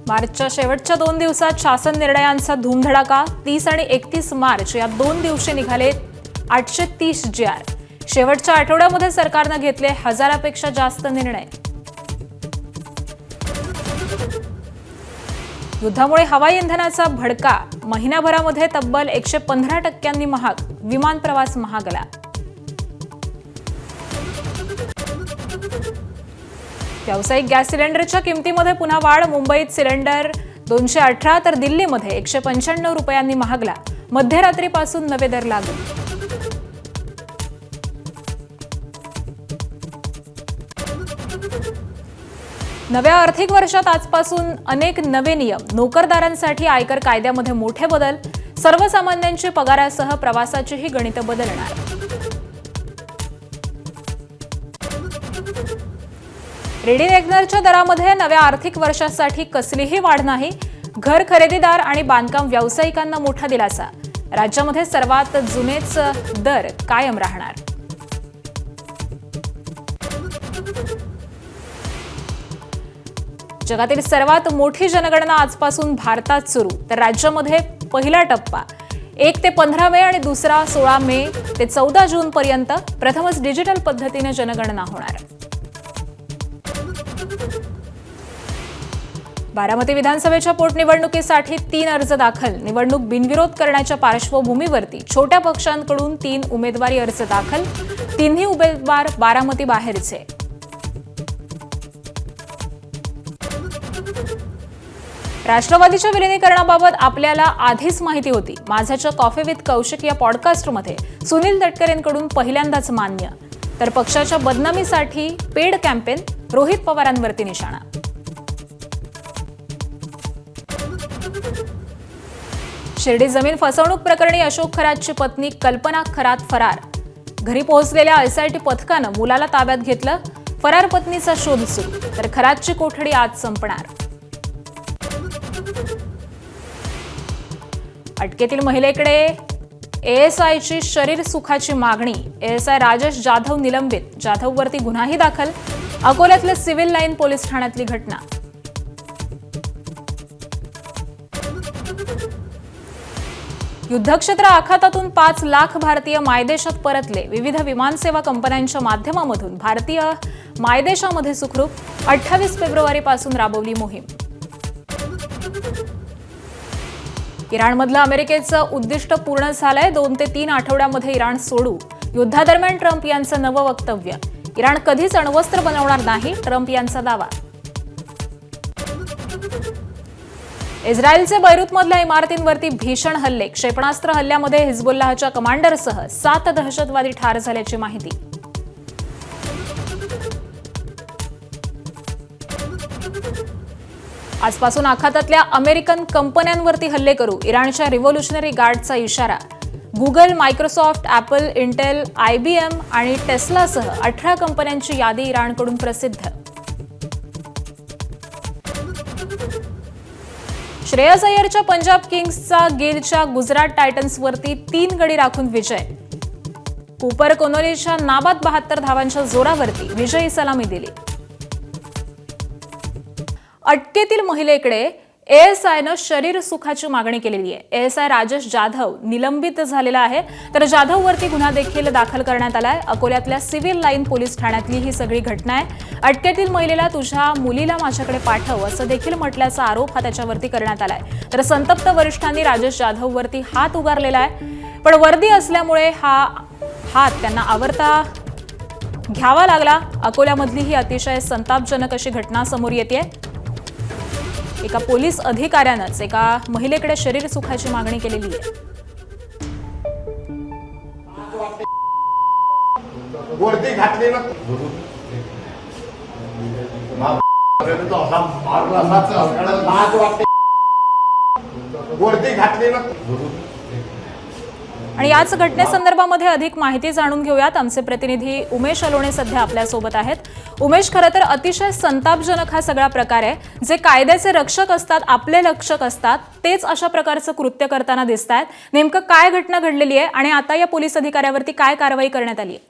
मार्चच्या शेवटच्या 2 दिवसात शासन निर्णयांचा धूमधडाका. 30 आणि 31 मार्च या 2 दिवशी निघाले 830 GR. शेवटच्या आठवड्यामध्ये सरकारने घेतले हजारापेक्षा जास्त निर्णय. युद्धामुळे हवाई इंधनाचा भडका. महिन्याभरामध्ये तब्बल 115% महाग. विमान प्रवास महागला. व्यावसायिक गॅस सिलेंडरच्या किमतीमध्ये पुन्हा वाढ. मुंबईत सिलेंडर 218 तर दिल्लीमध्ये 195 रुपयांनी महागला. मध्यरात्रीपासून नवे दर लागू. नव्या आर्थिक वर्षात आजपासून अनेक नवे नियम. नोकरदारांसाठी आयकर कायद्यामध्ये मोठे बदल. सर्वसामान्यांची पगारासह प्रवासाचीही गणितं बदलणार. रेडी रेकनरच्या दरामध्ये नव्या आर्थिक वर्षासाठी कसलीही वाढ नाही. घर खरेदीदार आणि बांधकाम व्यावसायिकांना मोठा दिलासा. राज्यामध्ये सर्वात जुनेच दर कायम राहणार. जगातील सर्वात मोठी जनगणना आजपासून भारतात सुरू. तर राज्यामध्ये पहिला टप्पा 1 ते 15 मे आणि दुसरा 16 मे ते 14 जून पर्यंत. प्रथमच डिजिटल पद्धतीने जनगणना होणार. बारामती विधानसभेच्या पोटनिवडणुकीसाठी 3 अर्ज दाखल. निवडणूक बिनविरोध करण्याच्या पार्श्वभूमीवरती छोट्या पक्षांकडून 3 उमेदवारी अर्ज दाखल. तिन्ही उमेदवार बारामती बाहेरचे. राष्ट्रवादीच्या विलिनीकरणाबाबत आपल्याला आधीच माहिती होती. माझ्याच्या कॉफी विथ कौशिक या पॉडकास्टमध्ये सुनील तटकरेंकडून पहिल्यांदाच मान्य. तर पक्षाच्या बदनामीसाठी पेड कॅम्पेन. रोहित पवारांवरती निशाणा. शिर्डी जमीन फसवणूक प्रकरणी अशोक खरातची पत्नी कल्पना खरात फरार. घरी पोहोचलेल्या एसआयटी पथकानं मुलाला ताब्यात घेतलं. फरार पत्नीचा शोध सुरू. तर खरातची कोठडी आज संपणार. अटकेतील महिलेकडे एएसआयची शरीर सुखाची मागणी. एएसआय राजेश जाधव निलंबित. जाधववरती गुन्हाही दाखल. अकोल्यातल्या सिव्हिल लाईन पोलीस ठाण्यातली घटना. युद्धक्षेत्र आखातातून 5 लाख भारतीय मायदेशात परतले. विविध विमानसेवा कंपन्यांच्या माध्यमामधून भारतीय मायदेशामध्ये सुखरूप. 28 फेब्रुवारीपासून राबवली मोहीम. इराणमधलं अमेरिकेचं उद्दिष्ट पूर्ण झालंय. 2 ते 3 आठवड्यामध्ये इराण सोडू. युद्धादरम्यान ट्रम्प यांचं नवं वक्तव्य. इराण कधीच अण्वस्त्र बनवणार नाही. ट्रम्प यांचा दावा. इस्रायलचे बैरूतमधल्या इमारतींवरती भीषण हल्ले. क्षेपणास्त्र हल्ल्यामध्ये हिजबुल्लाहच्या कमांडरसह 7 दहशतवादी ठार झाल्याची माहिती. आजपासून आखातातल्या अमेरिकन कंपन्यांवरती हल्ले करू. इराणच्या रिव्होल्युशनरी गार्डचा इशारा. Google, Microsoft, Apple, Intel, IBM आणि टेस्लासह 18 कंपन्यांची यादी इराणकडून प्रसिद्ध. श्रेयस अय्यरच्या पंजाब किंग्सचा गिलच्या गुजरात टायटन्सवरती 3 गडी राखून विजय. कूपर कोनोलीच्या नाबाद 72 धावांच्या जोरावरती विजयी सलामी दिली. अटकेतील महिलेकडे एएसआयनं शरीर सुखाची मागणी केलेली आहे. एएसआय राजेश जाधव निलंबित झालेला आहे. तर जाधववरती गुन्हा देखील दाखल करण्यात आलाय. अकोल्यातल्या सिव्हिल लाईन पोलीस ठाण्यातली ही सगळी घटना आहे. अटकेतील महिलेला तुझ्या मुलीला माझ्याकडे पाठव असं देखील म्हटल्याचा आरोप हा त्याच्यावरती करण्यात आलाय. तर संतप्त वरिष्ठांनी राजेश जाधववरती हात उगारलेला आहे. पण वर्दी असल्यामुळे हा हात त्यांना आवरता घ्यावा लागला. अकोल्यामधली ही अतिशय संतापजनक अशी घटना समोर येते. एका पोलीस अधिकाऱ्यानंच एका महिलेकडे शरीर सुखाची मागणी केलेली आहे. वर्दी घातली ना वर्दी घातली ना. आणि याच घटनेसंदर्भामध्ये अधिक माहिती जाणून घेऊयात. आमचे प्रतिनिधी उमेश अलोणे सध्या आपल्या सोबत आहेत. उमेश, खरं तर अतिशय संतापजनक हा सगळा प्रकार आहे. जे कायद्याचे रक्षक असतात, आपले रक्षक असतात, तेच अशा प्रकारचं कृत्य करताना दिसत आहेत. नेमकं काय घटना घडलेली आहे आणि आता या पोलीस अधिकाऱ्यावरती काय कारवाई करण्यात आली आहे?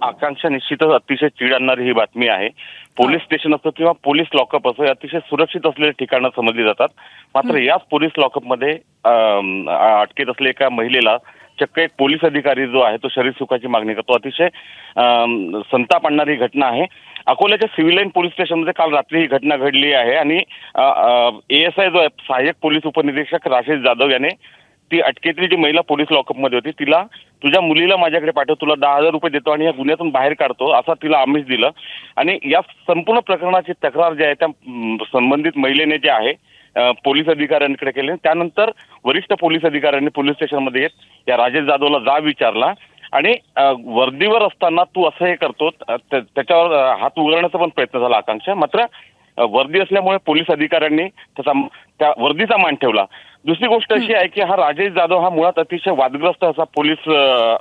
आकांक्षा निश्चितच अतिशय चीड आणणारी ही बातमी आहे. पोलीस स्टेशन असो किंवा पोलीस लॉकअप असो, हे अतिशय सुरक्षित असलेले ठिकाणं समजली जातात. मात्र याच पोलीस लॉकअपमध्ये अटकेत असलेल्या एका महिलेला चक्क एक पोलीस अधिकारी जो आहे तो शरीर सुखाची मागणी करतो. अतिशय संताप आणणारी घटना आहे. अकोल्याच्या सिव्हिल लाईन पोलीस स्टेशनमध्ये काल रात्री ही घटना घडली आहे आणि ASI जो आहे सहाय्यक पोलीस उपनिरीक्षक राजेश जाधव याने ती अटकेतली जी महिला पोलीस लॉकअपमध्ये होती तिला, तुझ्या मुलीला माझ्याकडे पाठव, तुला 10,000 रुपये देतो आणि या गुन्ह्यातून बाहेर काढतो, असा तिला आमिष दिलं. आणि या संपूर्ण प्रकरणाची तक्रार जी आहे त्या संबंधित महिलेने जे आहे पोलीस अधिकाऱ्यांकडे केले. त्यानंतर वरिष्ठ पोलीस अधिकाऱ्यांनी पोलीस स्टेशनमध्ये येत या राजेश जाधवला जाब विचारला आणि वर्दीवर असताना तू असं हे करतो त्याच्यावर हात उघडण्याचा पण प्रयत्न झाला आकांक्षा. मात्र वर्दी असल्यामुळे पोलीस अधिकाऱ्यांनी त्या वर्दीचा मान ठेवला. दुसरी गोष्ट अशी आहे की हा राजेश जाधव हा मुळात अतिशय वादग्रस्त असा पोलीस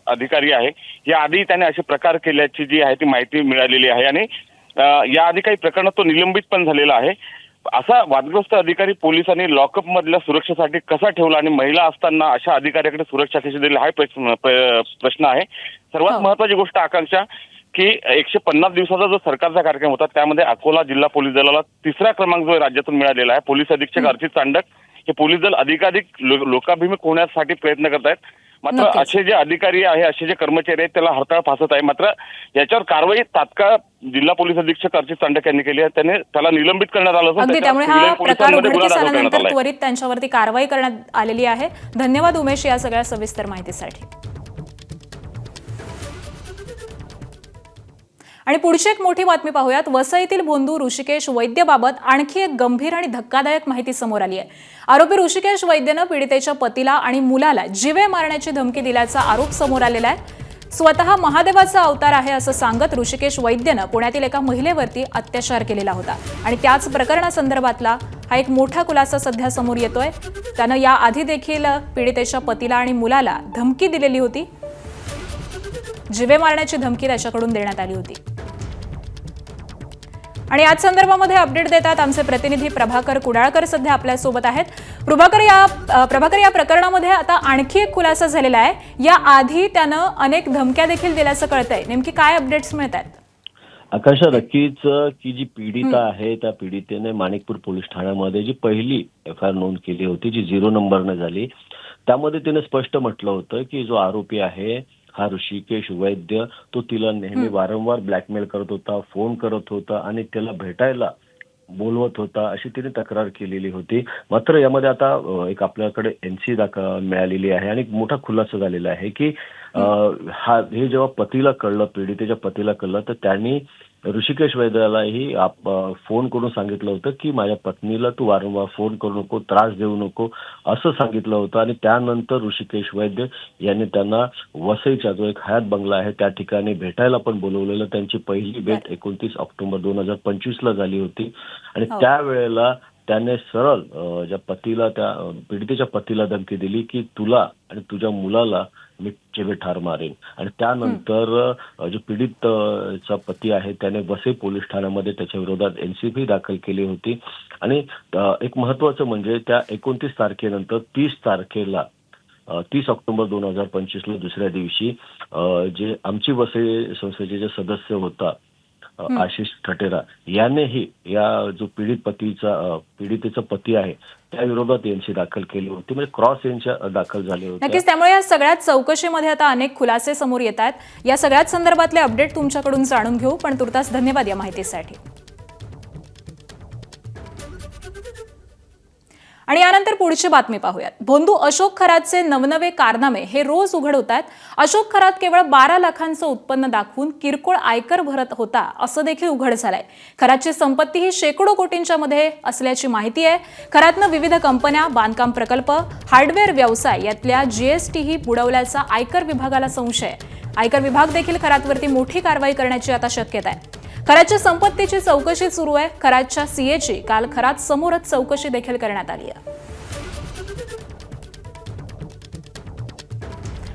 अधिकारी आहे. याआधी त्याने असे प्रकार केल्याची जी आहे ती माहिती मिळालेली आहे आणि याआधी काही प्रकरणात तो निलंबित पण झालेला आहे. असा वादग्रस्त अधिकारी पोलिसांनी लॉकअप मधल्या सुरक्षेसाठी कसा ठेवला आणि महिला असताना अशा अधिकाऱ्याकडे सुरक्षा कशी दिली हा प्रश्न आहे. सर्वात महत्वाची गोष्ट आकांक्षा की 150 दिवसाचा जो सरकारचा कार्यक्रम होता त्यामध्ये अकोला जिल्हा पोलीस दलाला 3रा क्रमांक जो राज्यातून मिळालेला आहे. पोलीस अधीक्षक अर्चित चांडक हे पोलीस दल अधिकाधिक लोकाभिमुख होण्यासाठी प्रयत्न करत आहेत. मात्र असे जे अधिकारी आहे, असे जे कर्मचारी आहेत त्याला हरताळ फासत आहे. मात्र याच्यावर कारवाई तात्काळ जिल्हा पोलीस अधीक्षक अर्चित चांडक यांनी केली आहे. त्याला निलंबित करण्यात आलं असून अगदी त्यामुळे हा प्रकार उघडकीस आल्यानंतर त्वरित त्यांच्यावरती कारवाई करण्यात आलेली आहे. धन्यवाद उमेश या सगळ्या सविस्तर माहितीसाठी. आणि पुढची एक मोठी बातमी पाहूयात. वसईतील भोंदू ऋषिकेश वैद्यबाबत आणखी एक गंभीर आणि धक्कादायक माहिती समोर आली आहे. आरोपी ऋषिकेश वैद्यनं पीडितेच्या पतीला आणि मुलाला जीवे मारण्याची धमकी दिल्याचा आरोप समोर आलेला आहे. स्वतः महादेवाचा अवतार आहे असं सांगत ऋषिकेश वैद्यनं पुण्यातील एका महिलेवरती अत्याचार केलेला होता आणि त्याच प्रकरणासंदर्भातला हा एक मोठा खुलासा सध्या समोर येतोय. त्यानं याआधी देखील पीडितेच्या पतीला आणि मुलाला धमकी दिलेली होती. जीवे मारण्याची धमकी त्याच्याकडून देण्यात आली होती. आणि याच संदर्भामध्ये अपडेट देतात आमचे प्रतिनिधी प्रभाकर कुडाळकर सध्या आपल्या सोबत आहेत. प्रभाकर, या प्रकरणामध्ये आता आणखी एक खुलासा झालेला आहे. या आधी त्यानं अनेक धमक्या देखील दिल्याचं कळतंय. नेमकी काय अपडेट्स मिळतात? आकांक्षा, नक्कीच की जी पीडिता आहे त्या पीडितेने माणिकपूर पोलीस ठाण्यामध्ये जी पहिली FIR नोंद केली होती, जी 0 नंबरनं झाली, त्यामध्ये तिने स्पष्ट म्हटलं होतं की जो आरोपी आहे हा ऋषिकेश वैद्य, तो तिला नेहमी वारंवार ब्लॅकमेल करत होता, फोन करत होता आणि त्याला भेटायला बोलवत होता, अशी तिने तक्रार केलेली होती. मात्र यामध्ये आता एक आपल्याकडे NC मिळालेली आहे आणि मोठा खुलासा झालेला आहे की हे जेव्हा पतीला कळलं, पीडितेच्या पतीला कळलं, तर त्यांनी ऋषिकेश वैद्यालाही फोन करून सांगितलं होतं की माझ्या पत्नीला तू वारंवार फोन करू नको, त्रास देऊ नको, असं सांगितलं होतं. आणि त्यानंतर ऋषिकेश वैद्य यांनी त्यांना वसईचा जो एक हयात बंगला आहे त्या ठिकाणी भेटायला पण बोलवलेलं. त्यांची पहिली भेट 29 ऑक्टोबर 2025 झाली होती आणि त्यावेळेला त्याने सरळ ज्या पतीला, त्या पीडितेच्या पतीला धमकी दिली की तुला आणि तुझ्या मुलाला मी जीवे ठार मारेन. आणि त्यानंतर जो पीडितचा पती आहे त्याने वसई पोलीस ठाण्यामध्ये त्याच्या विरोधात NCP दाखल केली होती. आणि एक महत्वाचं म्हणजे त्या 29 तारखेनंतर 30 तारखेला 30 ऑक्टोबर 2025 दुसऱ्या दिवशी जे आमची वसई संस्थेचे जे सदस्य होता आशिष ठटेरा यानेही या जो पीडितेचा पती आहे त्या विरोधात NC दाखल केली होती. म्हणजे क्रॉस NC दाखल झाले होते. नक्कीच. त्यामुळे या सगळ्यात चौकशीमध्ये आता अनेक खुलासे समोर येत आहेत. या सगळ्याच संदर्भातले अपडेट तुमच्याकडून जाणून घेऊ, पण तुर्तास धन्यवाद या माहितीसाठी. आणि यानंतर पुढची बातमी पाहूयात. भोंदू अशोक खरातचे नवनवे कारनामे हे रोज उघड होत आहेत. अशोक खरात केवळ 12 लाखांचं उत्पन्न दाखवून किरकोळ आयकर भरत होता असं देखील उघड झालंय. खरातची संपत्ती ही शेकडो कोटींच्या मध्ये असल्याची माहिती आहे. खरातनं विविध कंपन्या, बांधकाम प्रकल्प, हार्डवेअर व्यवसाय यातल्या GST ही बुडवल्याचा आयकर विभागाला संशय आहे. आयकर विभाग देखील खरातवरती मोठी कारवाई करण्याची आता शक्यता आहे. खरातच्या संपत्तीची चौकशी सुरू आहे. खरातच्या CAची काल खरात समोरच चौकशी देखील करण्यात आली आहे.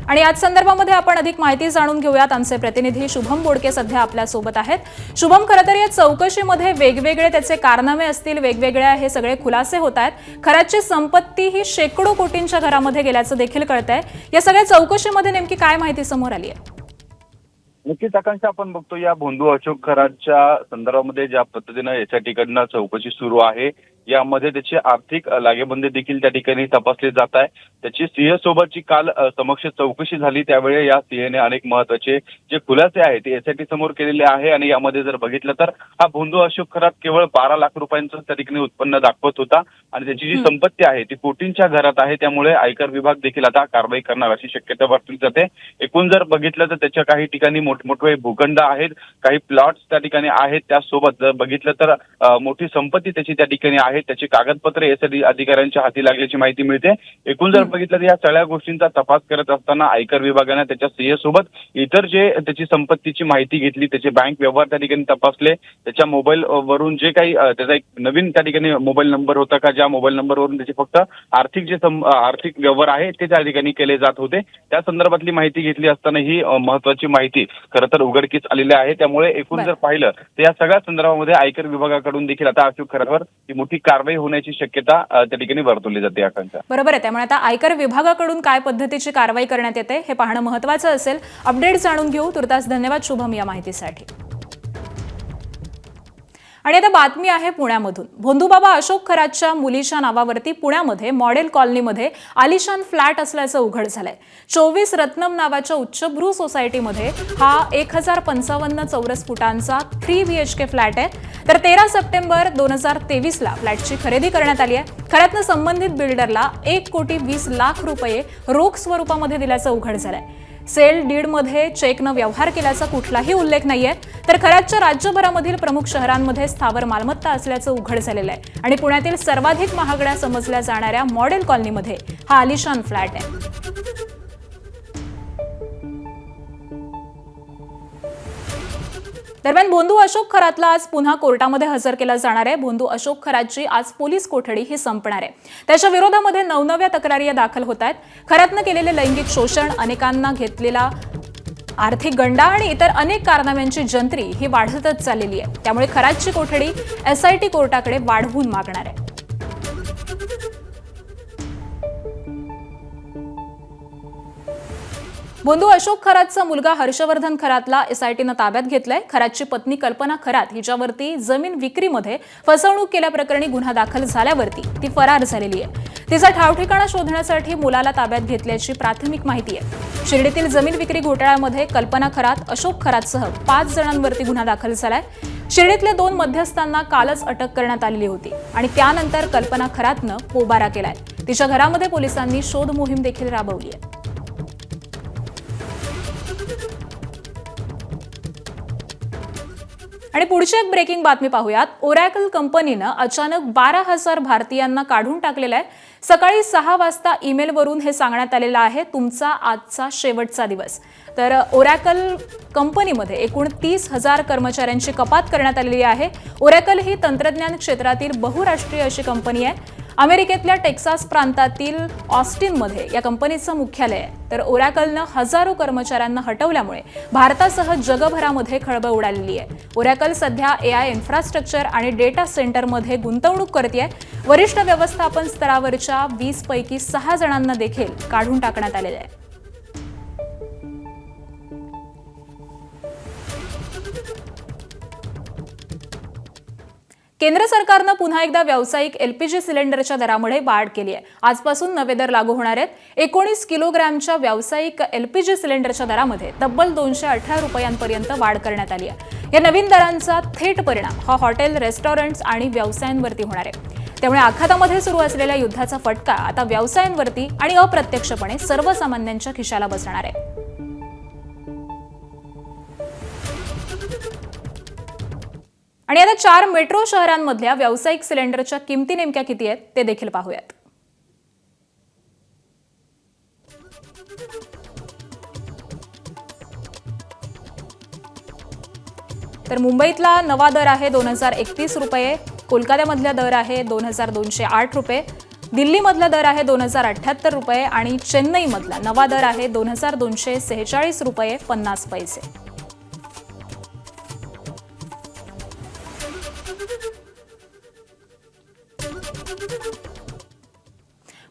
आणि याच संदर्भामध्ये आपण अधिक माहिती जाणून घेऊयात. आमचे प्रतिनिधी शुभम बोडके सध्या आपल्या सोबत आहेत. शुभम, खरं तर या चौकशीमध्ये वेगवेगळे त्याचे कारनामे असतील, वेगवेगळ््या हे सगळे खुलासे होत आहेत. खरातची संपत्ती ही शेकडो कोटींच्या घरामध्ये गेल्याचं देखील कळतंय. या सगळ्या चौकशीमध्ये नेमकी काय माहिती समोर आली आहे? नक्कीच आकांक्षा, आपण बघतो या भोंदू अशोक खरातच्या संदर्भामध्ये ज्या पद्धतीनं याच्याकडनं चौकशी सुरू आहे, यामध्ये त्याची आर्थिक लागेबंदी देखील त्या ठिकाणी तपासली जात आहे. त्याची सीए सोबतची काल समक्ष चौकशी झाली, त्यावेळी या सीएने अनेक महत्वाचे जे खुलासे आहेत ते एसआयटी समोर केलेले आहे. आणि यामध्ये जर बघितलं तर हा भोंदू अशोक खरात केवळ 12 लाख रुपयांचं त्या ठिकाणी उत्पन्न दाखवत होता आणि त्याची जी संपत्ती आहे ती कोटींच्या घरात आहे. त्यामुळे आयकर विभाग देखील आता कारवाई करणार अशी शक्यता वर्तवली जाते. एकूण जर बघितलं तर त्याच्या काही ठिकाणी मोठमोठे भूखंड आहेत, काही प्लॉट्स त्या ठिकाणी आहेत. त्यासोबत जर बघितलं तर मोठी संपत्ती त्याची त्या ठिकाणी आहे. त्याची कागदपत्रे एसआयटी अधिकाऱ्यांच्या हाती लागल्याची माहिती मिळते. एकूण जर बघितलं तर या सगळ्या गोष्टींचा तपास करत असताना आयकर विभागाने त्याच्या सीए सोबत इतर जे त्याची संपत्तीची माहिती घेतली, त्याचे बँक व्यवहार त्या ठिकाणी तपासले, त्याच्या मोबाईल वरून जे काही त्याचा एक नवीन त्या ठिकाणी मोबाईल नंबर होता का, ज्या मोबाईल नंबरवरून त्याचे फक्त आर्थिक व्यवहार आहे ते त्या ठिकाणी केले जात होते, त्या संदर्भातली माहिती घेतली असताना ही महत्वाची माहिती खरं तर उघडकीस आलेली आहे. त्यामुळे एकूण जर पाहिलं तर या सगळ्या संदर्भामध्ये आयकर विभागाकडून देखील आता अशोक खरातवर ही मोठी कारवाई होण्याची शक्यता त्या ठिकाणी वर्तवली जाते. आकांक्षा, बरोबर आहे. त्यामुळे आता आयकर विभागाकडून काय पद्धतीची कारवाई करण्यात येते हे पाहणं महत्त्वाचं असेल. अपडेट जाणून घेऊ. तुर्तास धन्यवाद शुभम या माहितीसाठी. आणि आता बातमी आहे पुण्यामधून. भोंदूबाबा अशोक खरातच्या मुलीच्या नावावरती पुण्यामध्ये मॉडेल कॉलनीमध्ये आलिशान फ्लॅट असल्याचं उघड झालंय. 24 रत्नम नावाच्या उच्चभ्रू सोसायटीमध्ये हा 1055 चौरस फुटांचा 3 BHK फ्लॅट आहे. तर 13 सप्टेंबर 2023ला फ्लॅटची खरेदी करण्यात आली आहे. खरातनं संबंधित बिल्डरला 1,20,00,000 रुपये रोख स्वरूपामध्ये दिल्याचं उघड झालंय. सेल डीडमध्ये चेकनं व्यवहार केल्याचा कुठलाही उल्लेख नाहीये. तर खरातच्या राज्यभरामधील प्रमुख शहरांमध्ये स्थावर मालमत्ता असल्याचं उघड झालेलं आहे. आणि पुण्यातील सर्वाधिक महागड्या समजल्या जाणाऱ्या मॉडेल कॉलनीमध्ये हा आलिशान फ्लॅट आहे. दरम्यान भोंदू अशोक खरातला आज पुन्हा कोर्टामध्ये हजर केला जाणार आहे. भोंदू अशोक खरातची आज पोलीस कोठडी ही संपणार आहे. त्याच्या विरोधामध्ये नवनव्या तक्रारी दाखल होत आहेत. खरातनं केलेले लैंगिक शोषण, अनेकांना घेतलेला आर्थिक गंडा आणि इतर अनेक कारनाम्यांची जंत्री ही वाढतच चाललेली आहे. त्यामुळे खरातची कोठडी एसआयटी कोर्टाकडे वाढवून मागणार आहे. भोंदू अशोक खरातचा मुलगा हर्षवर्धन खरातला एसआयटीनं ताब्यात घेतलाय. खरातची पत्नी कल्पना खरात हिच्यावरती जमीन विक्रीमध्ये फसवणूक केल्याप्रकरणी गुन्हा दाखल झाल्यावरती ती फरार झालेली आहे. तिचा ठावठिकाणा शोधण्यासाठी मुलाला ताब्यात घेतल्याची प्राथमिक माहिती आहे. शिर्डीतील जमीन विक्री घोटाळ्यामध्ये कल्पना खरात, अशोक खरातसह 5 जणांवरती गुन्हा दाखल झालाय. शिर्डीतल्या 2 मध्यस्थांना कालच अटक करण्यात आलेली होती आणि त्यानंतर कल्पना खरातनं पोबारा केलाय. तिच्या घरामध्ये पोलिसांनी शोध मोहीम देखील राबवली आहे. आणि पुढची एक ब्रेकिंग बातमी पाहूयात. ओरॅकल कंपनीनं अचानक 12,000 भारतीयांना काढून टाकलेलं आहे. सकाळी 6 वाजता ईमेलवरून हे सांगण्यात आलेलं आहे, तुमचा आजचा शेवटचा दिवस. तर ओरॅकल कंपनीमध्ये एकूण 30,000 कर्मचाऱ्यांची कपात करण्यात आलेली आहे. ओरॅकल ही तंत्रज्ञान क्षेत्रातील बहुराष्ट्रीय अशी कंपनी आहे. अमेरिकेतल्या टेक्सास प्रांतातील ऑस्टिनमध्ये या कंपनीचं मुख्यालय आहे. तर ओरॅकलनं हजारो कर्मचाऱ्यांना हटवल्यामुळे भारतासह जगभरामध्ये खळबळ उडालेली आहे. ओरॅकल सध्या AI इन्फ्रास्ट्रक्चर आणि डेटा सेंटरमध्ये गुंतवणूक करतेय. वरिष्ठ व्यवस्थापन स्तरावरच्या 20 पैकी 6 जणांना देखील काढून टाकण्यात आलेलं आहे. केंद्र सरकारनं पुन्हा एकदा व्यावसायिक LPG सिलेंडरच्या दरामध्ये वाढ केली आहे. आजपासून नवे दर लागू होणार आहेत. 19 किलोग्रॅमच्या व्यावसायिक LPG सिलेंडरच्या दरामध्ये तब्बल 218 रुपयांपर्यंत वाढ करण्यात आली आहे. या नवीन दरांचा थेट परिणाम हा हॉटेल, रेस्टॉरंट्स आणि व्यवसायांवरती होणार आहे. त्यामुळे आखातामध्ये सुरू असलेल्या युद्धाचा फटका आता व्यवसायांवरती आणि अप्रत्यक्षपणे सर्वसामान्यांच्या खिशाला बसणार आहे. आणि आता 4 मेट्रो शहरांमधल्या व्यावसायिक सिलेंडरच्या किमती नेमक्या किती आहेत ते देखील पाहूयात. तर मुंबईतला नवा दर आहे 2031 रुपये, कोलकात्यामधला दर आहे 2208 रुपये, दिल्लीमधला दर आहे 2078 रुपये आणि चेन्नईमधला नवा दर आहे 2246 रुपये 50 पैसे.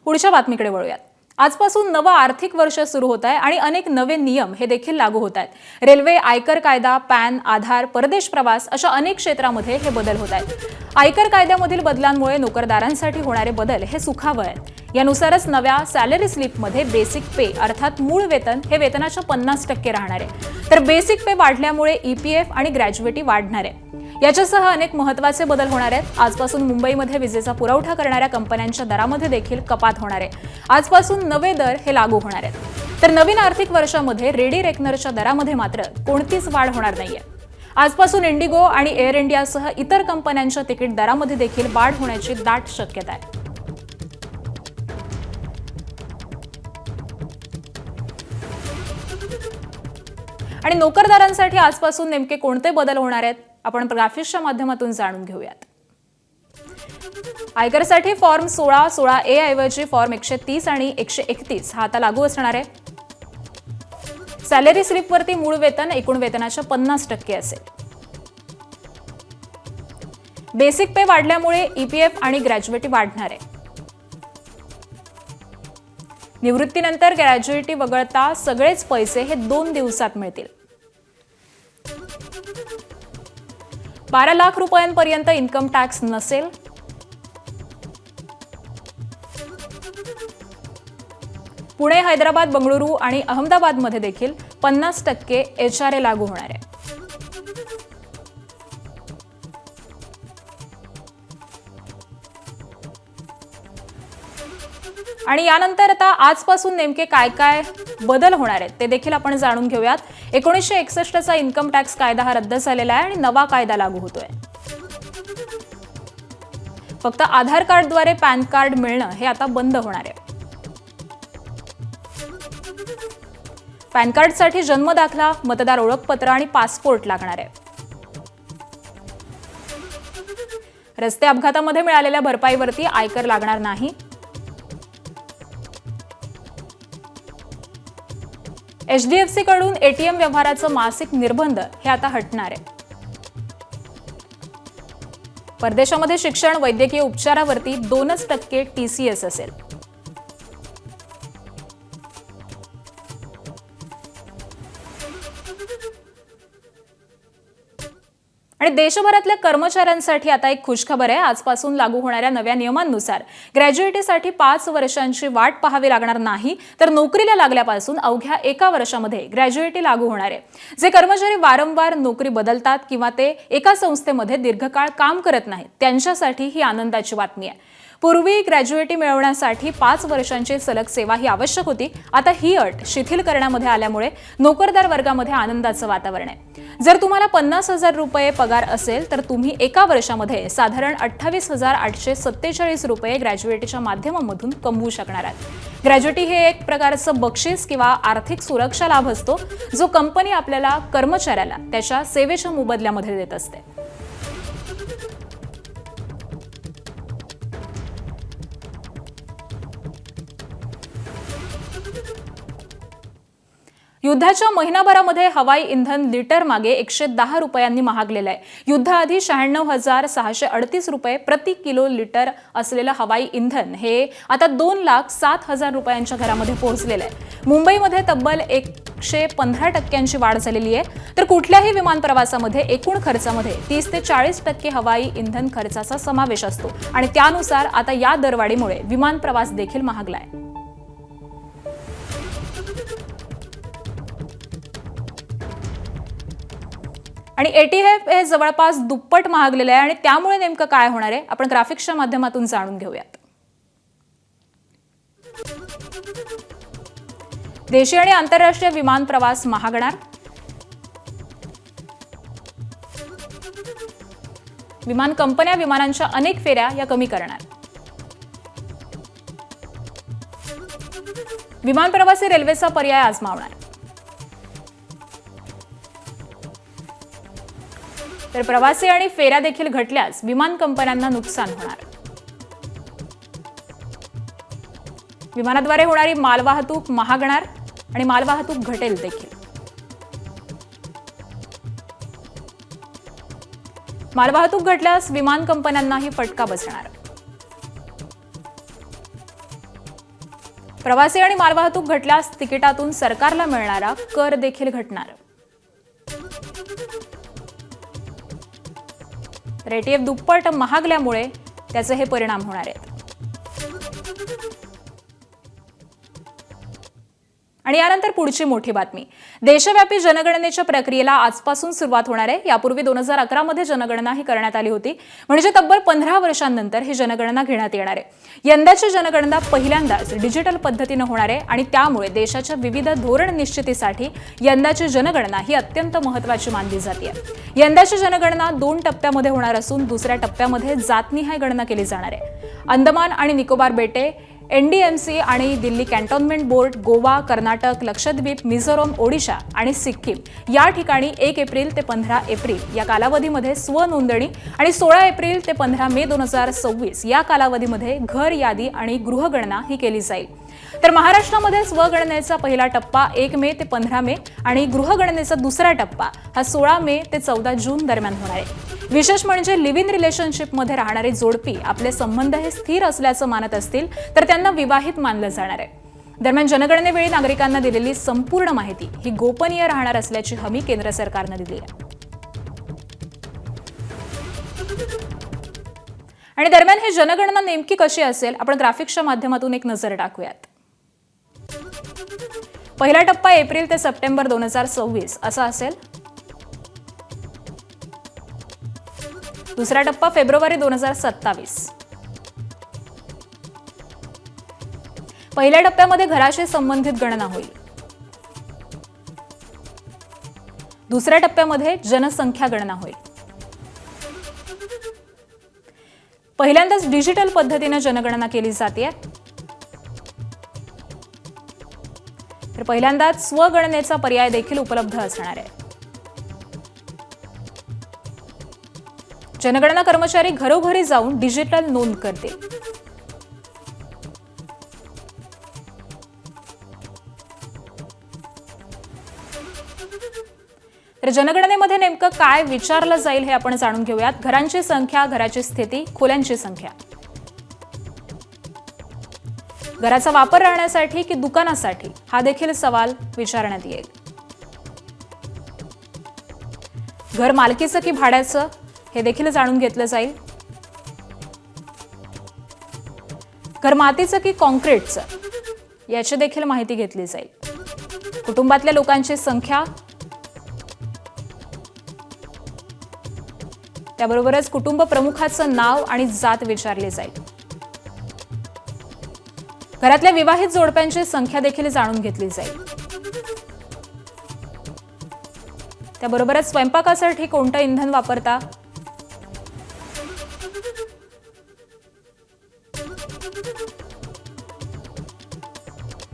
पुढच्या बातमीकडे वळूयात. आजपासून नवं आर्थिक वर्ष सुरू होत आहे आणि अनेक नवे नियम हे देखील लागू होत आहेत. रेल्वे, आयकर कायदा, पॅन, आधार, परदेश प्रवास अशा अनेक क्षेत्रामध्ये हे बदल होत आहेत. आयकर कायद्यामधील बदलांमुळे नोकरदारांसाठी होणारे बदल हे सुखावह आहेत. यानुसारच नव्या सॅलरी स्लिपमध्ये बेसिक पे अर्थात मूळ वेतन हे वेतनाच्या 50% राहणार आहे. तर बेसिक पे वाढल्यामुळे EPF आणि ग्रॅज्युएटी वाढणार आहे. याच्यासह अनेक महत्त्वाचे बदल होणार आहेत. आजपासून मुंबईमध्ये विजेचा पुरवठा करणाऱ्या कंपन्यांच्या दरामध्ये देखील कपात होणार आहे. आजपासून नवे दर हे लागू होणार आहेत. तर नवीन आर्थिक वर्षामध्ये रेडी रेकनरच्या दरामध्ये मात्र कोणतीच वाढ होणार नाहीये. आजपासून इंडिगो आणि एअर इंडियासह इतर कंपन्यांच्या तिकीट दरामध्ये देखील वाढ होण्याची दाट शक्यता आहे. आणि नोकरदारांसाठी आजपासून नेमके कोणते बदल होणार आहेत आपण ग्राफिक्सच्या माध्यमातून जाणून घेऊयात. आयकरसाठी फॉर्म 16, 16A ऐवजी फॉर्म 130 आणि 131 हा आता लागू असणार आहे. सॅलरी स्लिपवरती मूळ वेतन एकूण वेतनाच्या 50% असेल. बेसिक पे वाढल्यामुळे EPF आणि ग्रॅज्युएटी वाढणार आहे. निवृत्तीनंतर ग्रॅज्युएटी वगळता सगळेच पैसे हे 2 दिवसात मिळतील. 12 लाख रुपयांपर्यंत इन्कम टॅक्स नसेल. पुणे, हैदराबाद, बंगळुरू आणि अहमदाबादमध्ये देखील 50% HRA लागू होणार आहे. आणि यानंतर आता आजपासून नेमके काय काय बदल होणार आहेत ते देखील आपण जाणून घेऊयात. 1961चा इन्कम टॅक्स कायदा हा रद्द झालेला आहे आणि नवा कायदा लागू होतोय. फक्त आधार कार्डद्वारे पॅन कार्ड मिळणं हे आता बंद होणार आहे. पॅन कार्डसाठी जन्म दाखला, मतदार ओळखपत्र आणि पासपोर्ट लागणार आहे. रस्ते अपघातामध्ये मिळालेल्या भरपाईवरती आयकर लागणार नाही. HDFC कडून ATM व्यवहाराचं मासिक निर्बंध हे आता हटणार आहे. परदेशामध्ये शिक्षण, वैद्यकीय उपचारावरती 2% TCS असेल. आणि देशभरातल्या कर्मचाऱ्यांसाठी आता एक खुशखबर आहे. आजपासून लागू होणाऱ्या नव्या नियमांनुसार ग्रॅज्युएटीसाठी 5 वर्षांची वाट पाहावी लागणार नाही, तर नोकरीला लागल्यापासून अवघ्या 1 वर्षामध्ये ग्रॅज्युएटी लागू होणार आहे. जे कर्मचारी वारंवार नोकरी बदलतात किंवा ते एका संस्थेमध्ये दीर्घकाळ काम करत नाहीत त्यांच्यासाठी ही आनंदाची बातमी आहे. पूर्वी ग्रॅज्युएटी मिळवण्यासाठी 5 वर्षांची सलग सेवा ही आवश्यक होती. आता ही अट शिथिल करण्यामध्ये आल्यामुळे नोकरदार वर्गामध्ये आनंदाचं वातावरण आहे. जर तुम्हाला 50,000 रुपये पगार असेल तर तुम्ही 1 वर्षामध्ये साधारण 28,847 रुपये ग्रॅज्युएटीच्या माध्यमामधून कमवू शकणार आहात. ग्रॅज्युएटी हे एक प्रकारचं बक्षीस किंवा आर्थिक सुरक्षा लाभ असतो जो कंपनी आपल्याला कर्मचाऱ्याला त्याच्या सेवेच्या मोबदल्यामध्ये देत असते. युद्धाच्या महिनाभरामध्ये हवाई इंधन लिटर मागे 110 रुपयांनी महागलेलं आहे. युद्धाआधी 96,638 रुपये प्रति किलो लिटर असलेलं हवाई इंधन हे आता 2,07,000 रुपयांच्या घरामध्ये पोहोचलेलं आहे. मुंबईमध्ये तब्बल 115% वाढ झालेली आहे. तर कुठल्याही विमान प्रवासामध्ये एकूण खर्चामध्ये 30 ते 40% हवाई इंधन खर्चाचा समावेश असतो आणि त्यानुसार आता या दरवाढीमुळे विमान प्रवास देखील महागलाय. आणि ATF हे जवळपास दुप्पट महागलेलं आहे आणि त्यामुळे नेमकं काय होणार आहे आपण ग्राफिक्सच्या माध्यमातून जाणून घेऊयात. देशी आणि आंतरराष्ट्रीय विमान प्रवास महागणार. विमान कंपन्या विमानांच्या अनेक फेऱ्या या कमी करणार. विमान प्रवासी रेल्वेचा पर्याय आजमावणार. तर प्रवासी आणि फेऱ्या देखील घटल्यास विमान कंपन्यांना नुकसान होणार. विमानाद्वारे होणारी मालवाहतूक महागणार आणि मालवाहतूक घटेल देखील. मालवाहतूक घटल्यास विमान कंपन्यांनाही फटका बसणार. प्रवासी आणि मालवाहतूक घटल्यास तिकिटातून सरकारला मिळणारा कर देखील घटणार. तर एटीएफ दुप्पट महागल्यामुळे त्याचे हे परिणाम होणार आहेत. आणि यानंतर पुढची मोठी बातमी. देशव्यापी जनगणनेच्या प्रक्रियेला आजपासून सुरुवात होणार आहे. यापूर्वी 2011 मध्ये जनगणना ही करण्यात आली होती, म्हणजे तब्बल 15 वर्षांनंतर ही जनगणना घेण्यात येणार आहे. यंदाची जनगणना पहिल्यांदाच डिजिटल पद्धतीने होणार आहे आणि त्यामुळे देशाच्या विविध धोरण निश्चितीसाठी यंदाची जनगणना ही अत्यंत महत्त्वाची मानली जाते. यंदाची जनगणना 2 टप्प्यामध्ये होणार असून दुसऱ्या टप्प्यामध्ये जातनिहाय गणना केली जाणार आहे. अंदमान आणि निकोबार बेटे, एनडीएमसी आणि दिल्ली कॅन्टोन्मेंट बोर्ड, गोवा, कर्नाटक, लक्षद्वीप, मिझोरम, ओडिशा आणि सिक्कीम या ठिकाणी 1 एप्रिल ते 15 एप्रिल या कालावधीमध्ये स्वनोंदणी आणि 16 एप्रिल ते 15 मे 2026 या कालावधीमध्ये घर यादी आणि गृहगणना ही केली जाईल. तर महाराष्ट्रामध्ये स्वगणनेचा पहिला टप्पा 1 मे ते 15 मे आणि गृहगणनेचा दुसरा टप्पा हा 16 मे ते 14 जून दरम्यान होणार आहे. विशेष म्हणजे लिव्ह इन रिलेशनशिपमध्ये राहणारी जोडपी आपले संबंध हे स्थिर असल्याचं मानत असतील तर त्यांना विवाहित मानलं जाणार आहे. दरम्यान जनगणनेवेळी नागरिकांना दिलेली संपूर्ण माहिती ही गोपनीय राहणार असल्याची हमी केंद्र सरकारनं दिली आहे. आणि दरम्यान ही जनगणना नेमकी कशी असेल, आपण ग्राफिक्सच्या माध्यमातून एक नजर टाकूयात. पहिला टप्पा एप्रिल ते सप्टेंबर 2026 असा असेल. दुसरा टप्पा फेब्रुवारी 2027. पहिल्या टप्प्यामध्ये घराशी संबंधित गणना होईल. दुसऱ्या टप्प्यामध्ये जनसंख्या गणना होईल. पहिल्यांदाच डिजिटल पद्धतीने जनगणना केली जाते. तर पहिल्यांदाच स्वगणनेचा पर्याय देखील उपलब्ध असणार आहे. जनगणना कर्मचारी घरोघरी जाऊन डिजिटल नोंद करतील. तर जनगणनेमध्ये नेमकं काय विचारलं जाईल हे आपण जाणून घेऊयात. घरांची संख्या, घराची स्थिती, खोल्यांची संख्या, घराचा वापर राहण्यासाठी की दुकानासाठी हा देखील सवाल विचारण्यात येईल. घर मालकीचं की भाड्याचं हे देखील जाणून घेतलं जाईल. घर मातीचं की कॉन्क्रीटचं याची देखील माहिती घेतली जाईल. कुटुंबातल्या लोकांची संख्या, त्याबरोबरच कुटुंब प्रमुखाचं नाव आणि जात विचारली जाईल. घरातल्या विवाहित जोडप्यांची संख्या देखील जाणून घेतली जाईल. त्याबरोबरच स्वयंपाकासाठी कोणतं इंधन वापरता,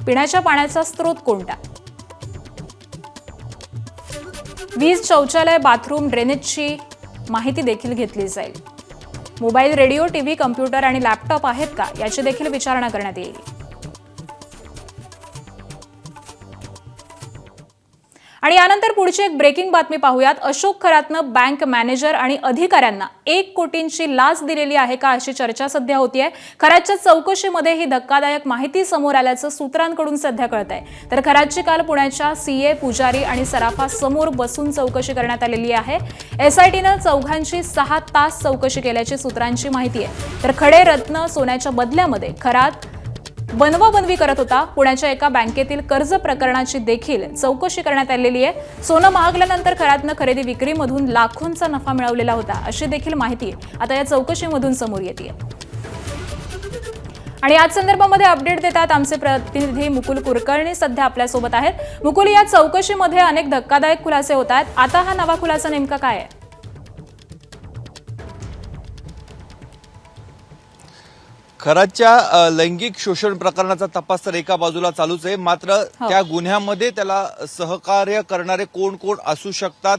पिण्याच्या पाण्याचा स्रोत कोणता, वीज, शौचालय, बाथरूम, ड्रेनेजची माहिती देखील घेतली जाईल. मोबाईल, रेडिओ, टीव्ही, कम्प्युटर आणि लॅपटॉप आहेत का याची देखील विचारणा करण्यात येईल. आणि यानंतर पुढची एक ब्रेकिंग बातमी पाहूयात. अशोक खरातनं बँक मॅनेजर आणि अधिकाऱ्यांना 1 कोटींची लाच दिलेली आहे का अशी चर्चा सध्या होतीये. खरातच्या चौकशीमध्ये ही धक्कादायक माहिती समोर आल्याचं सूत्रांकडून सध्या कळतंय. तर खरातची काल पुण्याच्या सीए, पुजारी आणि सराफा समोर बसून चौकशी करण्यात आलेली आहे. एसआयटीनं चौघांची 6 तास चौकशी केल्याची सूत्रांची माहिती आहे. तर खडे रत्न सोन्याच्या बदल्यामध्ये खरात बनवाबनवी करत होता. पुण्याच्या एका बँकेतील कर्ज प्रकरणाची देखील चौकशी करण्यात आलेली आहे. सोनं महागल्यानंतर खरातनं खरेदी विक्रीमधून लाखोंचा नफा मिळवलेला होता अशी देखील माहिती आता या चौकशीमधून समोर येते. आणि याच संदर्भामध्ये अपडेट देतात आमचे प्रतिनिधी मुकुल कुलकर्णी सध्या आपल्यासोबत आहेत. मुकुल, या चौकशीमध्ये अनेक धक्कादायक खुलासे होत आहेत. आता हा नवा खुलासा नेमका काय आहे? खरातच्या लैंगिक शोषण प्रकरणाचा तपास तर एका बाजूला चालूच आहे, मात्र त्या गुन्ह्यामध्ये त्याला सहकार्य करणारे कोण कोण असू शकतात,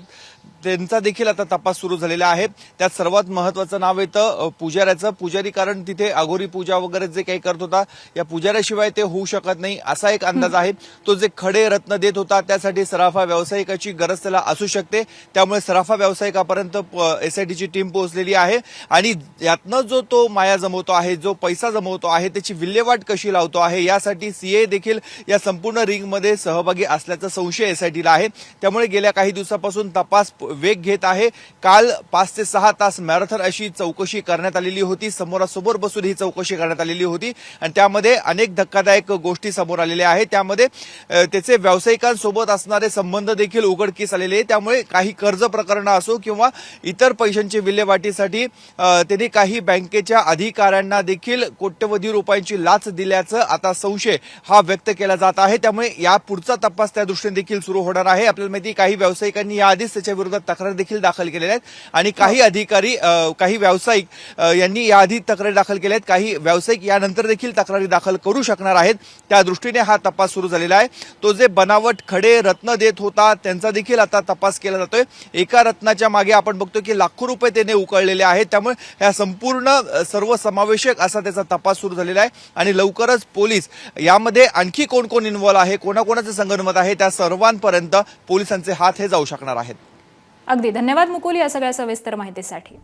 त्यांचा देखील आता तपास सुरू झालेला आहे। त्यात सर्वात महत्त्वाचं नाव येतं पुजाऱ्याचं। पुजारी कारण तिथे अघोरी पूजा वगैरे जे काही करत होता या पुजाऱ्याशिवाय ते होऊ शकत नाही असा एक अंदाज आहे। तो जे खडे रत्न देत होता त्यासाठी सराफा व्यावसायिकाची गरज त्याला असू शकते, त्यामुळे सराफा व्यावसायिकापर्यंत एसआयटीची टीम पोहोचलेली आहे आणि यातनं जो तो माया जमवतो आहे, जो पैसा जमवतो आहे, त्याची विल्हेवाट कशी लावतो आहे यासाठी सीए देखील या संपूर्ण रिंगमध्ये सहभागी असल्याचा संशय एसआयटीला आहे। त्यामुळे गेल्या काही दिवसापासून तपास वेग घेत आहे। काल 5 ते 6 तास मॅरेथॉन अशी चौकशी करण्यात आलेली होती, समोरासमोर बसून ही चौकशी करण्यात आलेली होती आणि त्यामध्ये अनेक धक्कादायक गोष्टी समोर आलेल्या आहेत। त्यामध्ये त्याचे व्यावसायिकांसोबत असणारे संबंध देखील उघडकीस आलेले आहेत। त्यामुळे काही कर्ज प्रकरण असो किंवा इतर पैशांची विल्हेवाटीसाठी त्यांनी काही बँकेच्या अधिकाऱ्यांना देखील कोट्यवधी रुपयांची लाच दिल्याचं आता संशय हा व्यक्त केला जात आहे। त्यामुळे या पुढचा तपास त्या दृष्टीने देखील सुरू होणार आहे। आपल्याला माहिती काही व्यावसायिकांनी याआधीच त्याच्या विरोधात तक्रार देखील दाखल केलेल्या आहेत आणि काही अधिकारी काही व्यावसायिक यांनी याआधी तक्रारी दाखल केल्या आहेत। काही व्यावसायिक यानंतर देखील तक्रारी दाखल करू शकणार आहेत। त्या दृष्टीने हा तपास सुरू झालेला आहे। तो जे बनावट खडे रत्न देत होता त्यांचा देखील आता तपास केला जातोय। एका रत्नाच्या मागे आपण बघतो की लाखो रुपये त्याने उकळलेले आहेत। त्यामुळे या संपूर्ण सर्वसमावेशक असा त्याचा तपास सुरू झालेला आहे आणि लवकरच पोलीस यामध्ये आणखी कोण कोण इन्व्हॉल्व आहे, कोणाकोणाचं संगनमत आहे त्या सर्वांपर्यंत पोलिसांचे हात हे जाऊ शकणार आहेत। अगदी धन्यवाद मुकुल या सगळ्या सविस्तर माहितीसाठी।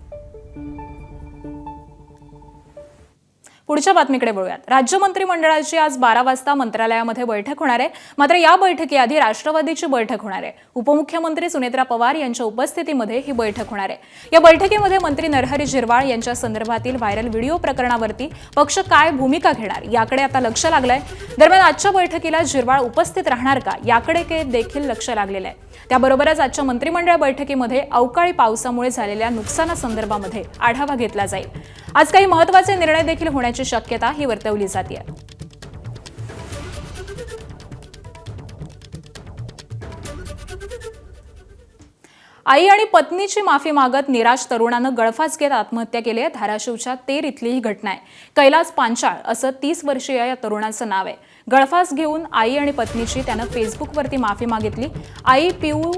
पुढच्या बातमीकडे वळूयात। राज्य मंत्रिमंडळाची आज 12 वाजता मंत्रालयामध्ये बैठक होणार आहे। मात्र या बैठकीआधी राष्ट्रवादीची बैठक होणार आहे। उपमुख्यमंत्री सुनेत्रा पवार यांच्या उपस्थितीमध्ये ही बैठक होणार आहे। या बैठकीमध्ये मंत्री नरहरी झिरवाळ यांच्या संदर्भातील व्हायरल व्हिडिओ प्रकरणावरती पक्ष काय भूमिका घेणार याकडे आता लक्ष लागलंय। दरम्यान आजच्या बैठकीला झिरवाळ उपस्थित राहणार का याकडे देखील लक्ष लागलेलं आहे। त्याबरोबरच आजच्या मंत्रिमंडळ बैठकीमध्ये अवकाळी पावसामुळे झालेल्या नुकसानासंदर्भामध्ये आढावा घेतला जाईल। आज काही महत्त्वाचे निर्णय देखील होण्याची शक्यता ही वर्तवली जाते। आई आणि पत्नीची माफी मागत निराश तरुणानं गळफास घेत आत्महत्या केली आहे। धाराशिवच्या तेर इथली ही घटना आहे। कैलास पांचाळ असं 30 वर्षीय या तरुणाचं नाव आहे। गळफास घेऊन आई आणि पत्नीची त्यानं फेसबुकवरती माफी मागितली। आई पिऊ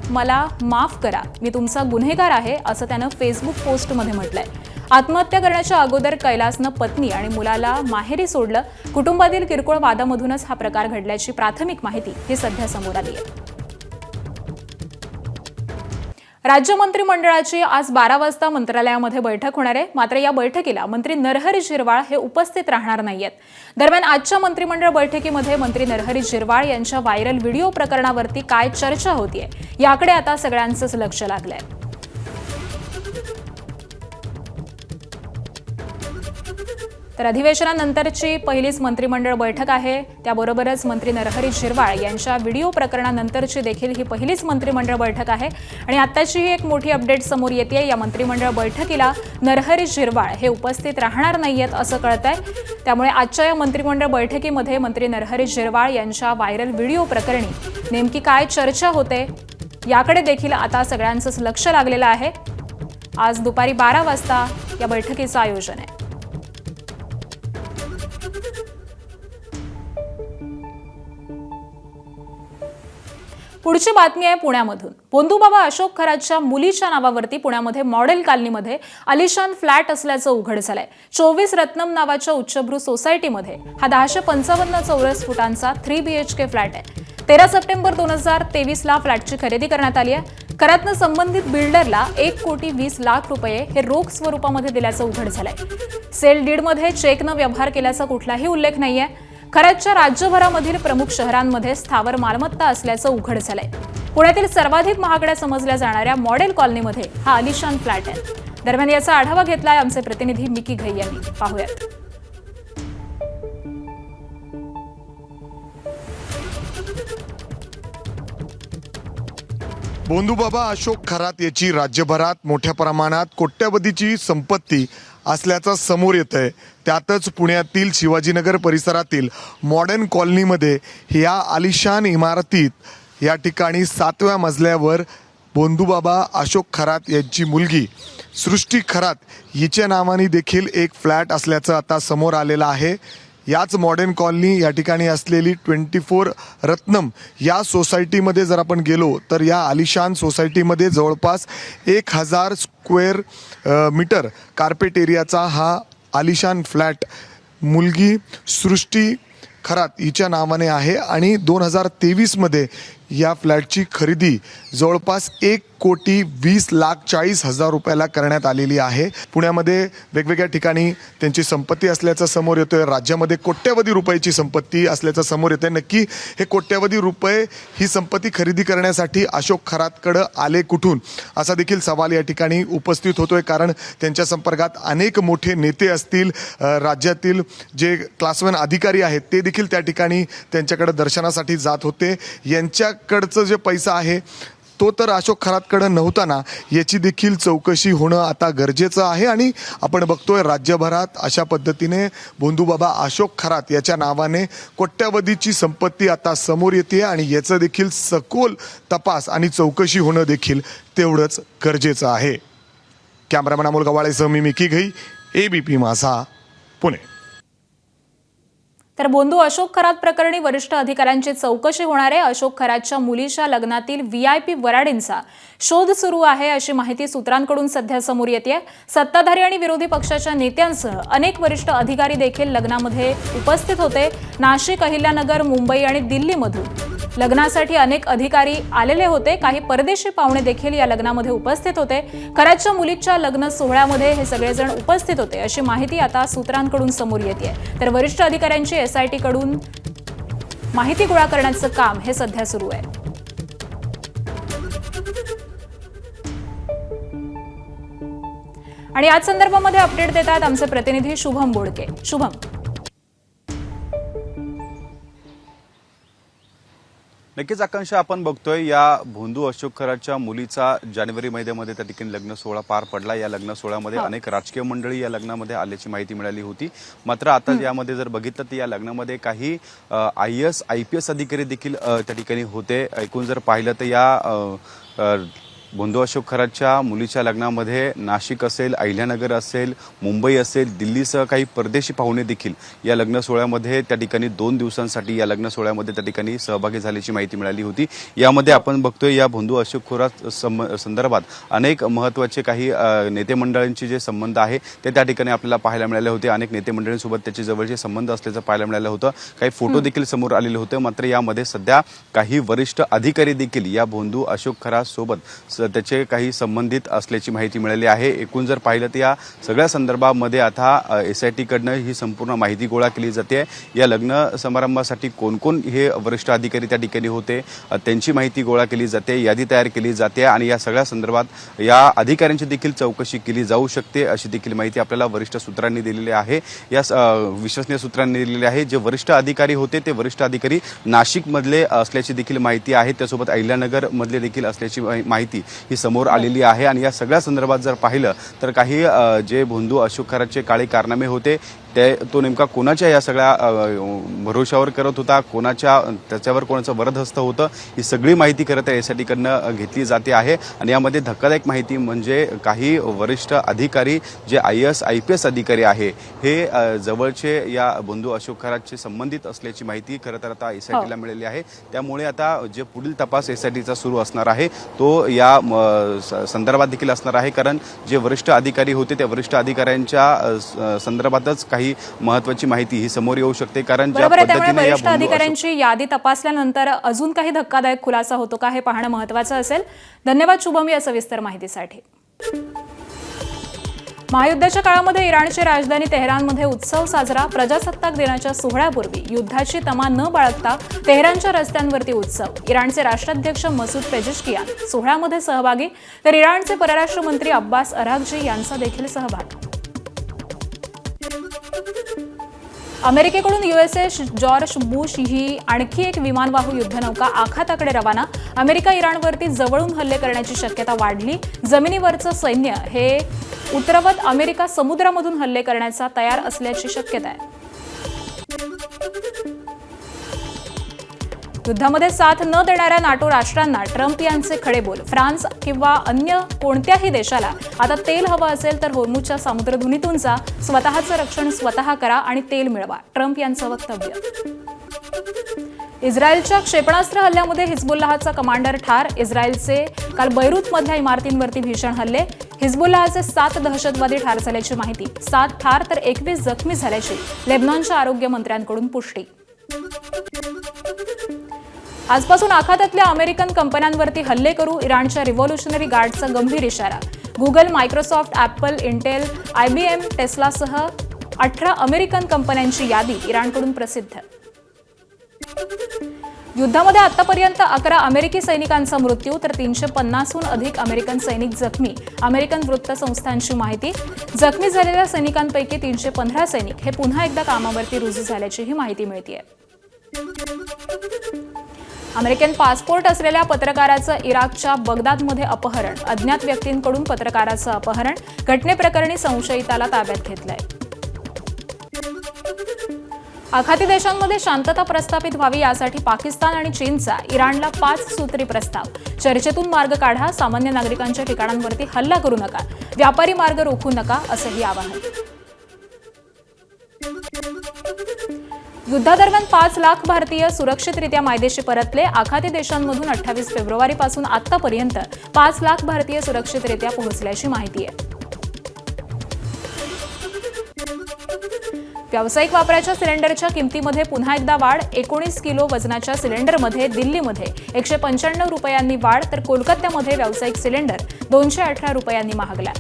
मला माफ करा, मी तुमचा गुन्हेगार आहे असं त्यानं फेसबुक पोस्टमध्ये म्हटलंय। आत्महत्या करण्याच्या अगोदर कैलासनं पत्नी आणि मुलाला माहेरी सोडलं। कुटुंबातील किरकोळ वादामधूनच हा प्रकार घडल्याची प्राथमिक माहिती ही सध्या समोर आली आहे। राज्य मंत्रिमंडळाची आज 12 वाजता मंत्रालयामध्ये बैठक होणार आहे। मात्र या बैठकीला मंत्री नरहरी झिरवाळ हे उपस्थित राहणार नाहीयेत। दरम्यान आजच्या मंत्रिमंडळ बैठकीमध्ये मंत्री नरहरी झिरवाळ यांच्या व्हायरल व्हिडिओ प्रकरणावरती काय चर्चा होतीये याकडे आता सगळ्यांचंच लक्ष लागलंय। तर अधिवेशनानंतरची पहिलीच मंत्रिमंडळ बैठक आहे। त्याबरोबरच मंत्री नरहरी झिरवाळ यांच्या व्हिडिओ प्रकरणानंतरची देखील ही पहिलीच मंत्रिमंडळ बैठक आहे आणि आताची ही एक मोठी अपडेट समोर येते। या मंत्रिमंडळ बैठकीला नरहरी झिरवाळ हे उपस्थित राहणार नाहीयेत असं कळतंय। त्यामुळे आजच्या या मंत्रिमंडळ बैठकीमध्ये मंत्री नरहरी झिरवाळ यांच्या व्हायरल व्हिडिओ प्रकरणी नेमकी काय चर्चा होते याकडे देखील आता सगळ्यांचंच लक्ष लागलेलं आहे। आज दुपारी 12 वाजता या बैठकीचं आयोजन आहे। पुढची बातमी आहे पुण्यामधून। बोंधूबाबा अशोक खरातच्या मुलीच्या नावावरती पुण्यामध्ये मॉडेल कॉलनीमध्ये आलिशान फ्लॅट असल्याचं उघड झालंय। 24 रत्नम नावाच्या उच्चभ्रू सोसायटीमध्ये हा 1055 चौरस फुटांचा 3 BHK फ्लॅट आहे। 13 सप्टेंबर 2023 ला फ्लॅटची खरेदी करण्यात आली आहे। खरातनं संबंधित बिल्डरला 1,20,00,000 रुपये हे रोख स्वरूपामध्ये दिल्याचं उघड झालंय। सेल डीडमध्ये चेकनं व्यवहार केल्याचा कुठलाही उल्लेख नाहीये। खरातच्या राज्यभरामधील प्रमुख शहरांमध्ये स्थावर मालमत्ता असल्याचं उघड झालंय। पुण्यातील सर्वाधिक महागड्या समजल्या जाणाऱ्या मॉडेल कॉलनीमध्ये हा आलिशान फ्लॅट आहे। दरम्यान याचा आढावा घेतलाय आमचे प्रतिनिधी मिकी घई यांनी। पाहूयात। बोंधूबाबा अशोक खरात याची राज्यभरात मोठ्या प्रमाणात कोट्यवधीची संपत्ती असल्याचं समोर येत आहे। त्यातच पुण्यातील शिवाजीनगर परिसरातील मॉडर्न कॉलनीमध्ये या आलिशान इमारतीत या ठिकाणी 7व्या मजल्यावर बोंधूबाबा अशोक खरात यांची मुलगी सृष्टी खरात हिच्या नावाने देखील एक फ्लॅट असल्याचं आता समोर आलेलं आहे। याच मॉडर्न कॉलनी या ठिकाणी असलेली 24 रत्नम या सोसायटीमध्ये जर आपण गेलो तर या आलिशान सोसायटीमध्ये जवळपास 1000 स्क्वेअर मीटर कार्पेट एरियाचा हा आलिशान फ्लॅट मुलगी सृष्टी खरात हिच्या नावाने आहे आणि 2023मध्ये या फ्लॅटची खरेदी जवळपास 1,20,40,000 रुपयाला करण्यात आलेली आहे। पुण्यामध्ये वेगवेगळ्या ठिकाणी त्यांची संपत्ती असल्याचं समोर येतोय। राज्यामध्ये कोट्यवधी रुपयाची संपत्ती असल्याचं समोर येतंय। नक्की हे कोट्यवधी रुपये ही संपत्ती खरेदी करण्यासाठी अशोक खरातकडे आले कुठून असा देखील सवाल या ठिकाणी उपस्थित होतोय, कारण त्यांच्या संपर्कात अनेक मोठे नेते असतील, राज्यातील जे क्लास 1 अधिकारी आहेत ते देखील त्या ठिकाणी त्यांच्याकडे दर्शनासाठी जात होते। यांच्याकडचं जे पैसा आहे तो तर अशोक खरातकडे नव्हता ना, याची देखील चौकशी होणं आता गरजेचं आहे। आणि आपण बघतोय राज्यभरात अशा पद्धतीने भोंदूबाबा अशोक खरात याच्या नावाने कोट्यवधीची संपत्ती आता समोर येते आणि याचं देखील सखोल तपास आणि चौकशी होणं देखील तेवढंच गरजेचं आहे। कॅमेरामॅन अमोल गवाळेसह मी मिकी घई, ABP माझा, पुणे। तर बोंधू अशोक खरात प्रकरणी वरिष्ठ अधिकाऱ्यांची चौकशी होणार आहे। अशोक खरातच्या मुलीच्या लग्नातील VIP वराडींचा शोध सुरू आहे अशी माहिती सूत्रांकडून सध्या समोर येते। सत्ताधारी आणि विरोधी पक्षाच्या नेत्यांसह अनेक वरिष्ठ अधिकारी देखील लग्नामध्ये उपस्थित होते। नाशिक, अहिल्यानगर, मुंबई आणि दिल्लीमधून लग्नासाठी अनेक अधिकारी आलेले होते। काही परदेशी पाहुणे देखील या लग्नामध्ये उपस्थित होते। खरातच्या मुलीच्या लग्न सोहळ्यामध्ये हे सगळेजण उपस्थित होते अशी माहिती आता सूत्रांकडून समोर येते। तर वरिष्ठ अधिकाऱ्यांची SIT कडून माहिती गोळा करण्याचं काम हे सध्या सुरू आहे। आणि याच संदर्भामध्ये अपडेट देतात आमचे प्रतिनिधी शुभम बोडके। शुभम, नक्कीच आकांक्षा, आपण बघतोय या भोंदू अशोक खरातच्या मुलीचा जानेवारी महिन्यामध्ये त्या ठिकाणी लग्न सोहळा पार पडला। या लग्न सोहळ्यामध्ये अनेक राजकीय मंडळी या लग्नामध्ये आल्याची माहिती मिळाली होती। मात्र आता यामध्ये जर बघितलं तर या लग्नामध्ये काही IAS IPS अधिकारी देखील त्या ठिकाणी होते। एकूण जर पाहिलं तर या भोंदू अशोक खरातच्या मुलीच्या लग्नामध्ये नाशिक असेल, अहिल्यानगर असेल, मुंबई असेल, दिल्लीसह काही परदेशी पाहुणे देखील या लग्न सोहळ्यामध्ये त्या ठिकाणी 2 दिवसांसाठी या लग्न सोहळ्यामध्ये त्या ठिकाणी सहभागी झाल्याची माहिती मिळाली होती। यामध्ये आपण बघतोय या भोंदू अशोक खरात संदर्भात अनेक महत्त्वाचे काही नेते मंडळींचे जे संबंध आहे ते त्या ठिकाणी आपल्याला पाहायला मिळाले होते। अनेक नेते मंडळींसोबत त्याचे जवळचे संबंध असल्याचं पाहायला मिळालं होतं। काही फोटो देखील समोर आलेले होते। मात्र यामध्ये सध्या काही वरिष्ठ अधिकारी देखील या भोंदू अशोक खरात सोबत त्याचे काही संबंधित असल्याची माहिती मिळाली आहे। एकूण जर पाहिलं तर या सगळ्या संदर्भामध्ये आता SIT कडनं ही संपूर्ण माहिती गोळा केली जाते। या लग्न समारंभासाठी कोण कोण हे वरिष्ठ अधिकारी त्या ठिकाणी होते त्यांची माहिती गोळा केली जाते, यादी तयार केली जाते आणि या सगळ्या संदर्भात या अधिकाऱ्यांची देखील चौकशी केली जाऊ शकते अशी देखील माहिती आपल्याला वरिष्ठ सूत्रांनी दिलेली आहे। या विश्वसनीय सूत्रांनी दिलेली आहे। जे वरिष्ठ अधिकारी होते ते वरिष्ठ अधिकारी नाशिकमधले असल्याची देखील माहिती आहे। त्यासोबत अहिल्यानगर मधले देखील असल्याची माहिती ही समोर आलेली आहे। आणि या सगळ्या संदर्भात जर पाहिलं तर काही जे भोंदू अशोक खरातचे काळे कारनामे होते तो नेमका कोणाच्या या सगळ्या भरोशावर करत होता, त्याच्यावर कोणाचं वरदहस्त होतं, ही सगळी माहिती करत SIT कडनं घेतली जाते आहे। आणि यामध्ये धक्कादायक माहिती म्हणजे काही वरिष्ठ अधिकारी जे IAS IPS अधिकारी आहे हे जवळचे या भोंदू अशोक खरातचे संबंधित असल्याची माहिती खरं तर आता SIT ला मिळाली आहे। त्यामुळे आता जे पुढील तपास SIT चा सुरू असणार आहे तो या संदर्भात देखील असणार आहे, कारण जे वरिष्ठ अधिकारी होते त्या वरिष्ठ अधिकाऱ्यांच्या संदर्भातच काही महत्त्वाची माहिती ही समोर येऊ शकते। कारण ज्या पद्धतीने वरिष्ठ अधिकाऱ्यांची यादी तपासल्यानंतर अजून काही धक्कादायक खुलासा होतो का हे पाहणं महत्त्वाचं असेल। धन्यवाद शुभम या सविस्तर माहितीसाठी। महायुद्धाच्या काळामध्ये इराणची राजधानी तेहरानमध्ये उत्सव साजरा। प्रजासत्ताक दिनाच्या सोहळ्यापूर्वी युद्धाची तमा न बाळगता तेहरानच्या रस्त्यांवरती उत्सव। इराणचे राष्ट्राध्यक्ष मसूद पेजेशकियान सोहळ्यामध्ये सहभागी, तर इराणचे परराष्ट्र मंत्री अब्बास अराघची यांचा देखील सहभाग। अमेरिकेकडून USS जॉर्ज बुश ही आणखी एक विमानवाहू युद्धनौका आखाताकडे रवाना। अमेरिका इराणवरती जवळून हल्ले करण्याची शक्यता वाढली। जमिनीवरचं सैन्य हे उतरवत अमेरिका समुद्रामधून हल्ले करण्याचा तयार असल्याची शक्यता आहे। युद्धामध्ये साथ न देणाऱ्या नाटो राष्ट्रांना ट्रम्प यांचे खडे बोल. फ्रान्स किंवा अन्य कोणत्याही देशाला आता तेल हवं असेल तर होर्मुझच्या सामुद्रधुनीतून जा, स्वतःचं रक्षण स्वतः करा आणि तेल मिळवा, ट्रम्प यांचं वक्तव्य. इस्रायलच्या क्षेपणास्त्र हल्ल्यामध्ये हिजबुल्लाहचा कमांडर ठार. इस्रायलचे काल बैरूतमधल्या इमारतींवरती भीषण हल्ले. हिजबुल्लाहचे 7 दहशतवादी ठार झाल्याची माहिती. 7 ठार तर 21 जखमी झाल्याची लेबनॉनच्या आरोग्य मंत्र्यांकडून पुष्टी. आजपासून आखातातल्या अमेरिकन कंपन्यांवरती हल्ले करू, इराणच्या रिव्होल्युशनरी गार्डचा गंभीर इशारा. Google, Microsoft, Apple, Intel, IBM, टेस्लासह 18 American कंपन्यांची यादी इराणकडून प्रसिद्ध. युद्धामध्ये आतापर्यंत 11 अमेरिकी सैनिकांचा मृत्यू तर 350हून अधिक अमेरिकन सैनिक जखमी. अमेरिकन वृत्तसंस्थांची माहिती. जखमी झालेल्या सैनिकांपैकी 315 सैनिक हे पुन्हा एकदा कामावरती रुजू झाल्याचीही माहिती मिळतेय. अमेरिकन पासपोर्ट असलेल्या पत्रकाराचं इराकच्या बगदादमध्ये अपहरण. अज्ञात व्यक्तींकडून पत्रकाराचं अपहरण. घटनेप्रकरणी संशयिताला ताब्यात घेतलंय. आखाती देशांमध्ये शांतता प्रस्थापित व्हावी यासाठी पाकिस्तान आणि चीनचा इराणला 5 सूत्री प्रस्ताव. चर्चेतून मार्ग काढा, सामान्य नागरिकांच्या ठिकाणांवरती हल्ला करू नका, व्यापारी मार्ग रोखू नका, असंही आवाहन. युद्धादरम्यान 5 लाख भारतीय सुरक्षितरित्या मायदेशी परतले. आखाती देशांमधून 28 फेब्रुवारीपासून आतापर्यंत 5 लाख भारतीय सुरक्षितरित्या पोहोचल्याची माहिती आहे. व्यावसायिक वापराच्या सिलेंडरच्या किमतीमध्ये पुन्हा एकदा वाढ. 19 किलो वजनाच्या सिलेंडरमध्ये दिल्लीमध्ये 195 रुपयांनी वाढ तर कोलकात्यामध्ये व्यावसायिक सिलेंडर 218 रुपयांनी महागला.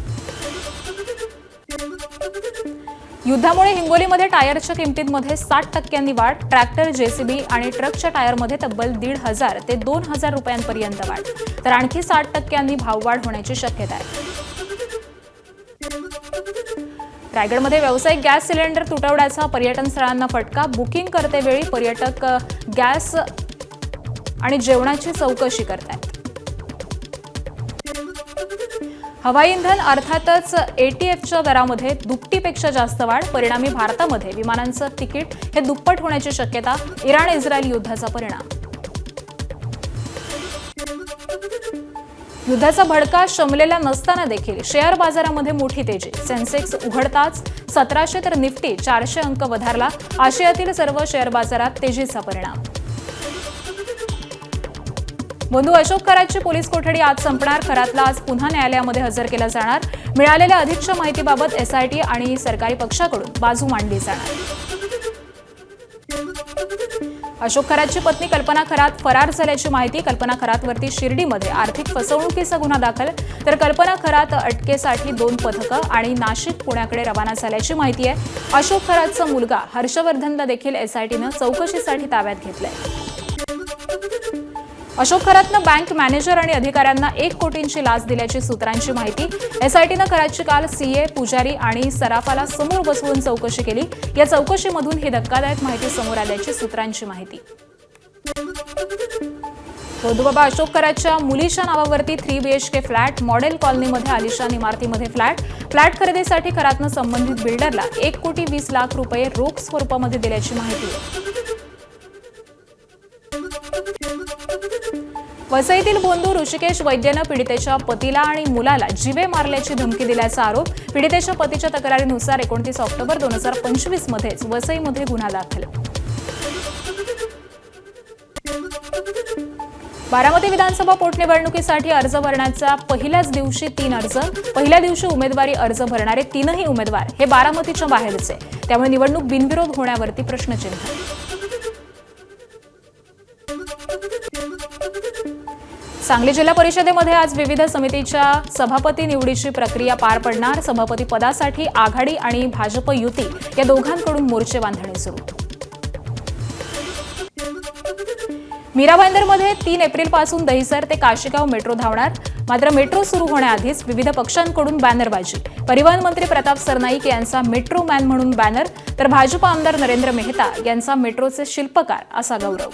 युद्धामुळे हिंगोलीमध्ये टायरच्या किमतींमध्ये 60% वाढ. ट्रॅक्टर, JCB आणि ट्रकच्या टायरमध्ये तब्बल 1,500 ते 2,000 रुपयांपर्यंत वाढ तर आणखी 60% भाववाढ होण्याची शक्यता आहे. रायगडमध्ये व्यावसायिक गॅस सिलेंडर तुटवड्याचा पर्यटन स्थळांना फटका. बुकिंग करतेवेळी पर्यटक गॅस आणि जेवणाची चौकशी करतात. हवाई इंधन अर्थातच ATFच्या दरामध्ये दुपटीपेक्षा जास्त वाढ. परिणामी भारतामध्ये विमानांचं तिकीट हे दुप्पट होण्याची शक्यता. इराण इस्रायल युद्धाचा परिणाम. युद्धाचा भडका शमलेला नसताना देखील शेअर बाजारामध्ये मोठी तेजी. सेन्सेक्स उघडताच 1700 तर निफ्टी 400 अंक वधारला. आशियातील सर्व शेअर बाजारात तेजीचा परिणाम. बंधू अशोक खरातची पोलीस कोठडी आज संपणार. खरातला आज पुन्हा न्यायालयामध्ये हजर केलं जाणार. मिळालेल्या अधिकच्या माहितीबाबत SIT आणि सरकारी पक्षाकडून बाजू मांडली जाणार. अशोक खरातची पत्नी कल्पना खरात फरार झाल्याची माहिती. कल्पना खरातवरती शिर्डीमध्ये आर्थिक फसवणुकीचा गुन्हा दाखल तर कल्पना खरात अटकेसाठी 2 पथकं आणि नाशिक, पुण्याकडे रवाना झाल्याची माहिती आहे. अशोक खरातचा मुलगा हर्षवर्धनला देखील SITनं चौकशीसाठी ताब्यात घेतलंय. अशोक खरातनं बँक मॅनेजर आणि अधिकाऱ्यांना 1 कोटींची लाच दिल्याची सूत्रांची माहिती. SITनं खरातची काल CA, पुजारी आणि सराफाला समोर बसवून चौकशी केली. या चौकशीमधून ही धक्कादायक माहिती समोर आल्याची सूत्रांची माहिती. बंधुबाबा अशोक खरातच्या मुलीच्या नावावरती 3 BHK फ्लॅट. मॉडेल कॉलनीमध्ये आलिशान इमारतीमध्ये फ्लॅट खरेदीसाठी खरातनं संबंधित बिल्डरला 1,20,00,000 रुपये रोख स्वरूपामध्ये दिल्याची माहिती आहे. वसईतील भोंदू ऋषिकेश वैद्यनं पीडितेच्या पतीला आणि मुलाला जीवे मारल्याची धमकी दिल्याचा आरोप. पीडितेच्या पतीच्या तक्रारीनुसार 29 ऑक्टोबर 2025 मध्येच वसईमध्ये गुन्हा दाखल. बारामती विधानसभा पोटनिवडणुकीसाठी अर्ज भरण्याच्या पहिल्याच दिवशी 3 अर्ज. पहिल्या दिवशी उमेदवारी अर्ज भरणारे 3ही उमेदवार हे बारामतीच्या बाहेरचे. त्यामुळे निवडणूक बिनविरोध होण्यावरती प्रश्नचिन्ह. सांगली जिल्हा परिषदेमध्ये आज विविध समितीच्या सभापती निवडीची प्रक्रिया पार पडणार. सभापती पदासाठी आघाडी आणि भाजप युती या दोघांकडून मोर्चे बांधणी सुरू. मीरा भाईंदरमध्ये 3 एप्रिलपासून दहिसर ते काशीगाव मेट्रो धावणार. मात्र मेट्रो सुरू होण्याआधीच विविध पक्षांकडून बॅनरबाजी. परिवहन मंत्री प्रताप सरनाईक यांचा मेट्रो मॅन म्हणून बॅनर तर भाजप आमदार नरेंद्र मेहता यांचा मेट्रोचे शिल्पकार असा गौरव.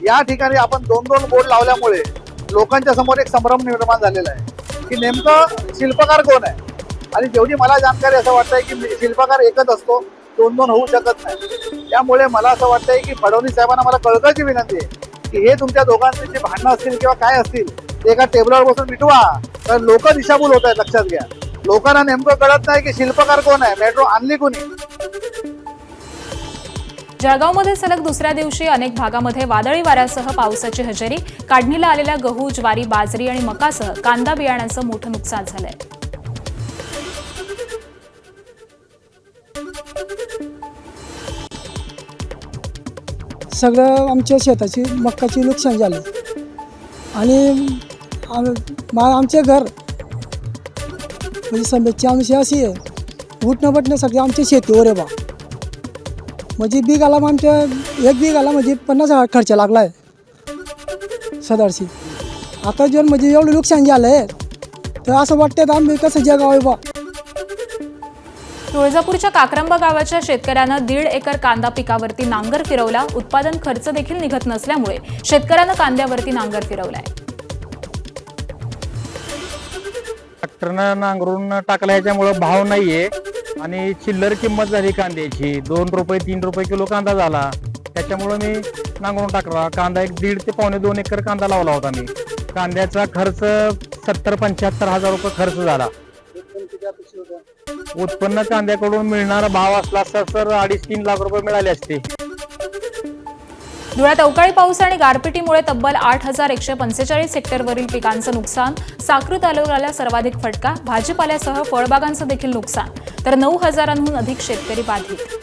या ठिकाणी आपण 2 बोर्ड लावल्यामुळे लोकांच्या समोर एक संभ्रम निर्माण झालेला आहे की नेमकं शिल्पकार कोण आहे. आणि जेवढी मला जानकारी असं वाटतंय की शिल्पकार एकच असतो दोन दोन होऊ शकत नाही. त्यामुळे मला असं वाटतंय की फडणवीस साहेबांना मला कळकळीची विनंती आहे की हे तुमच्या दोघांचे जे भांडणं असतील किंवा काय असतील ते एका टेबलवर बसून मिटवा. तर लोक दिशाभूल होत आहेत, लक्षात घ्या. लोकांना नेमकं कळत नाही की शिल्पकार कोण आहे, मेट्रो आणली कोणी. जळगावमध्ये सलग दुसऱ्या दिवशी अनेक भागामध्ये वादळी वाऱ्यासह पावसाची हजेरी. काढणीला आलेल्या गहू, ज्वारी, बाजरी आणि मकासह कांदा बियाण्यांचं मोठं नुकसान झालंय. सगळं आमच्या शेताची मक्काची नुकसान झालं आणि आमचे घर म्हणजे समस्या आमची अशी आहे, उठणं बटणं सगळं आमच्या शेतीवर आहे बा. म्हणजे बिगाला आमच्या एक बिगाला म्हणजे 50,000 खर्च लागला आहे सदरशी. आता जर म्हणजे एवढं नुकसान झालं आहे तर असं वाटतं आम्ही कसं जगावं आहे बा. तुळजापूरच्या काक्रंबा गावाच्या शेतकऱ्यानं 1.5 एकर कांदा पिकावरती नांगर फिरवला. उत्पादन खर्च देखील निघत नसल्यामुळे शेतकऱ्यानं कांद्यावरती नांगर फिरवलाय. ट्रॅक्टरनं नांगरून टाकला, याच्यामुळे भाव नाहीये आणि चिल्लर किंमत झाली कांद्याची. 2 रुपये 3 रुपये किलो कांदा झाला, त्याच्यामुळे मी नांगरून टाकला. कांदा एक 1.5 ते पावणे 2 एकर कांदा लावला होता मी. कांद्याचा खर्च 70-75 हजार रुपये खर्च झाला. उत्पन्न कांद्याकडून मिळणारा भाव असला असता तर 2.5-3 लाख रुपये मिळाले असते. धुळ्यात अवकाळी पाऊस आणि गारपिटीमुळे तब्बल 8,145 हेक्टरवरील पिकांचं नुकसान. साक्री तालुक्याला सर्वाधिक फटका. भाजीपाल्यासह फळबागांचं देखील नुकसान, तर 9,000हून अधिक शेतकरी बाधित.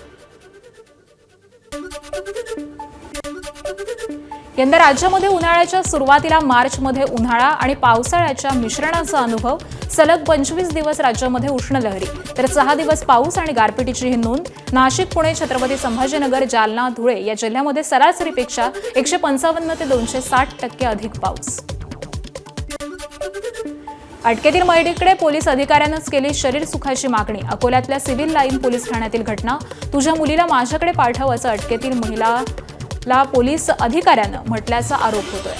यंदा राज्यामध्ये उन्हाळ्याच्या सुरुवातीला मार्चमध्ये उन्हाळा आणि पावसाळ्याच्या मिश्रणाचा अनुभव. सलग 25 दिवस राज्यामध्ये उष्ण लहरी, तर 6 दिवस पाऊस आणि गारपिटीची ही नोंद. नाशिक, पुणे, छत्रपती संभाजीनगर, जालना, धुळे या जिल्ह्यामध्ये सरासरीपेक्षा 155 ते 260% अधिक पाऊस. अटकेतील महिलेकडे पोलीस अधिकाऱ्यांनाच केली शरीर सुखाची मागणी. अकोल्यातल्या सिव्हिल लाईन पोलीस ठाण्यातील घटना. तुझ्या मुलीला माझ्याकडे पाठव असं अटकेतील महिलाला पोलीस अधिकाऱ्यानं म्हटल्याचा आरोप होतोय.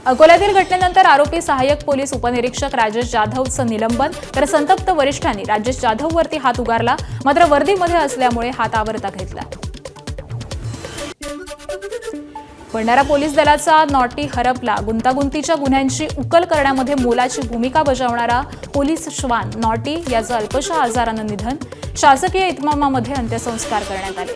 अकोल्यातील घटनेनंतर आरोपी सहाय्यक पोलीस उपनिरीक्षक राजेश जाधवचं निलंबन, तर संतप्त वरिष्ठांनी राजेश जाधववरती हात उगारला. मात्र वर्दीमध्ये असल्यामुळे हात आवरता घेतला. भंडारा पोलीस दलाचा नॉटी हरपला. गुंतागुंतीच्या गुन्ह्यांची उकल करण्यामध्ये मोलाची भूमिका बजावणारा पोलीस श्वान नॉटी याचं अल्पशा आजारानं निधन. शासकीय इतमामामध्ये अंत्यसंस्कार करण्यात आले.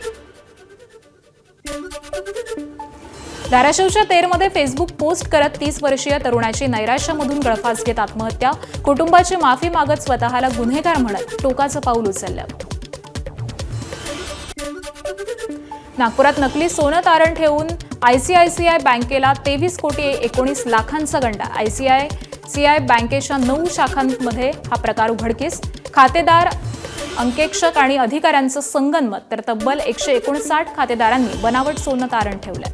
धाराशिवच्या तेरमध्ये फेसबुक पोस्ट करत 30 वर्षीय तरुणाची नैराश्यामधून गळफास घेत आत्महत्या. कुटुंबाची माफी मागत स्वतःला गुन्हेगार म्हणत टोकाचं पाऊल उचललं. नागपुरात नकली सोनं तारण ठेवून आयसीआयसीआय बँकेला 23 कोटी 19 लाखांचा गंडा. आयसीआयसीआय बँकेच्या 9 शाखांमध्ये हा प्रकार उघडकीस. खातेदार, अंकेक्षक आणि अधिकाऱ्यांचं संगनमत, तर तब्बल 159 खातेदारांनी बनावट सोनं तारण ठेवलंय.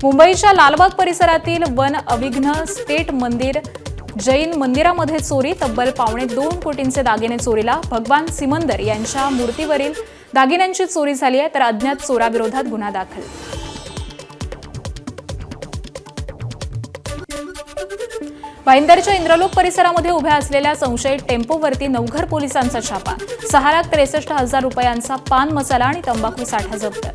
मुंबईच्या लालबाग परिसरातील वन अविघ्न स्टेट मंदिर जैन मंदिरामध्ये चोरी. तब्बल 2.25 कोटींचे दागिने चोरीला. भगवान सिमंदर यांच्या मूर्तीवरील दागिन्यांची चोरी झाली आहे, तर अज्ञात चोराविरोधात गुन्हा दाखल. भाईंदरच्या इंद्रलोक परिसरामध्ये उभ्या असलेल्या संशयित टेम्पोवरती नवघर पोलिसांचा छापा. 6,63,000 रुपयांचा पान मसाला आणि तंबाखू साठा जप्त.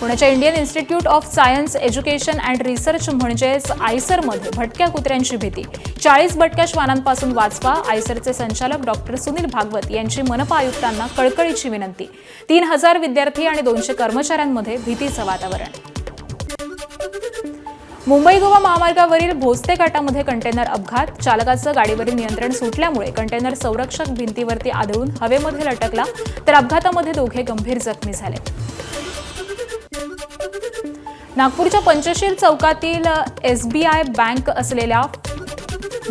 पुण्याच्या Indian institute of science education and research म्हणजेच आयसरमध्ये भटक्या कुत्र्यांची भीती. 40 भटक्या श्वानांपासून वाचवा. आयसरचे संचालक डॉक्टर सुनील भागवत यांची मनपा आयुक्तांना कळकळीची विनंती. 3,000 विद्यार्थी आणि 200 कर्मचाऱ्यांमध्ये भीतीचं वातावरण. मुंबई गोवा महामार्गावरील भोसते घाटामध्ये कंटेनर अपघात. चालकाचं गाडीवरील नियंत्रण सुटल्यामुळे कंटेनर संरक्षक भिंतीवरती आदळून हवेमध्ये लटकला, तर अपघातामध्ये दोघे गंभीर जखमी झाले. नागपूरच्या पंचशील चौकातील SBI बँक असलेल्या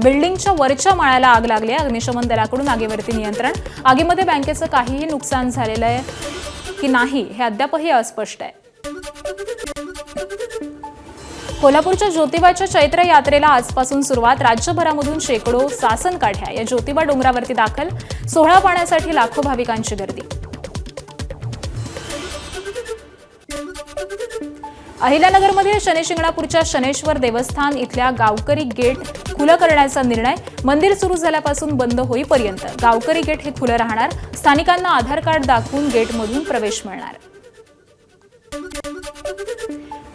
बिल्डिंगच्या वरच्या माळ्याला आग लागली आहे. अग्निशमन दलाकडून आगीवरती नियंत्रण. आगीमध्ये बँकेचं काहीही नुकसान झालेलं आहे की नाही हे अद्यापही अस्पष्ट आहे. कोल्हापूरच्या ज्योतिबाच्या चैत्र यात्रेला आजपासून सुरुवात. राज्यभरामधून शेकडो सासन काठ्या या ज्योतिबा डोंगरावरती दाखल. सोहळा पाहण्यासाठी लाखो भाविकांची गर्दी. अहिल्यानगरमधील शनिशिंगणापूरच्या शनेश्वर देवस्थान इथल्या गावकरी गेट खुलं करण्याचा निर्णय मंदिर सुरू झाल्यापासून बंद होईपर्यंत गावकरी गेट हे खुलं राहणार. स्थानिकांना आधार कार्ड दाखवून गेटमधून प्रवेश मिळणार.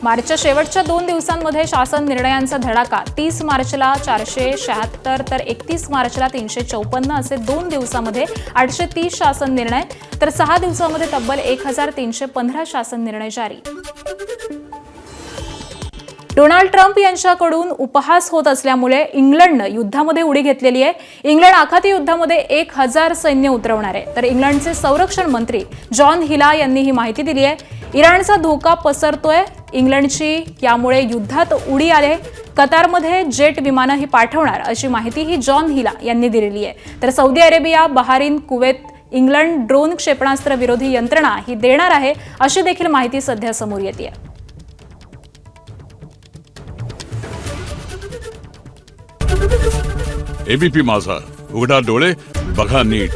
मार्चच्या शेवटच्या 2 दिवसांमध्ये शासन निर्णयांचा धडाका. 30 मार्चला 476 तर 31 मार्चला 354 असे 2 दिवसामध्ये 830 शासन निर्णय, तर 6 दिवसामध्ये तब्बल 1315 शासन निर्णय जारी. डोनाल्ड ट्रम्प यांच्याकडून उपहास होत असल्यामुळे इंग्लंडनं युद्धामध्ये उडी घेतलेली आहे. इंग्लंड आखाती युद्धामध्ये 1000 सैन्य उतरवणार आहे. तर इंग्लंडचे संरक्षण मंत्री जॉन हिला यांनी ही माहिती दिली आहे. इराणचा धोका पसरतोय. इंग्लंडची यामुळे युद्धात उडी आले. कतारमध्ये जेट विमानंही पाठवणार अशी माहितीही जॉन हिला यांनी दिलेली आहे. तर Saudi Arabia, Bahrain, Kuwait, England drone क्षेपणास्त्र विरोधी यंत्रणा ही देणार आहे अशी देखील माहिती सध्या समोर येते. एबीपी माझा, उघडा डोळे बघा नीट.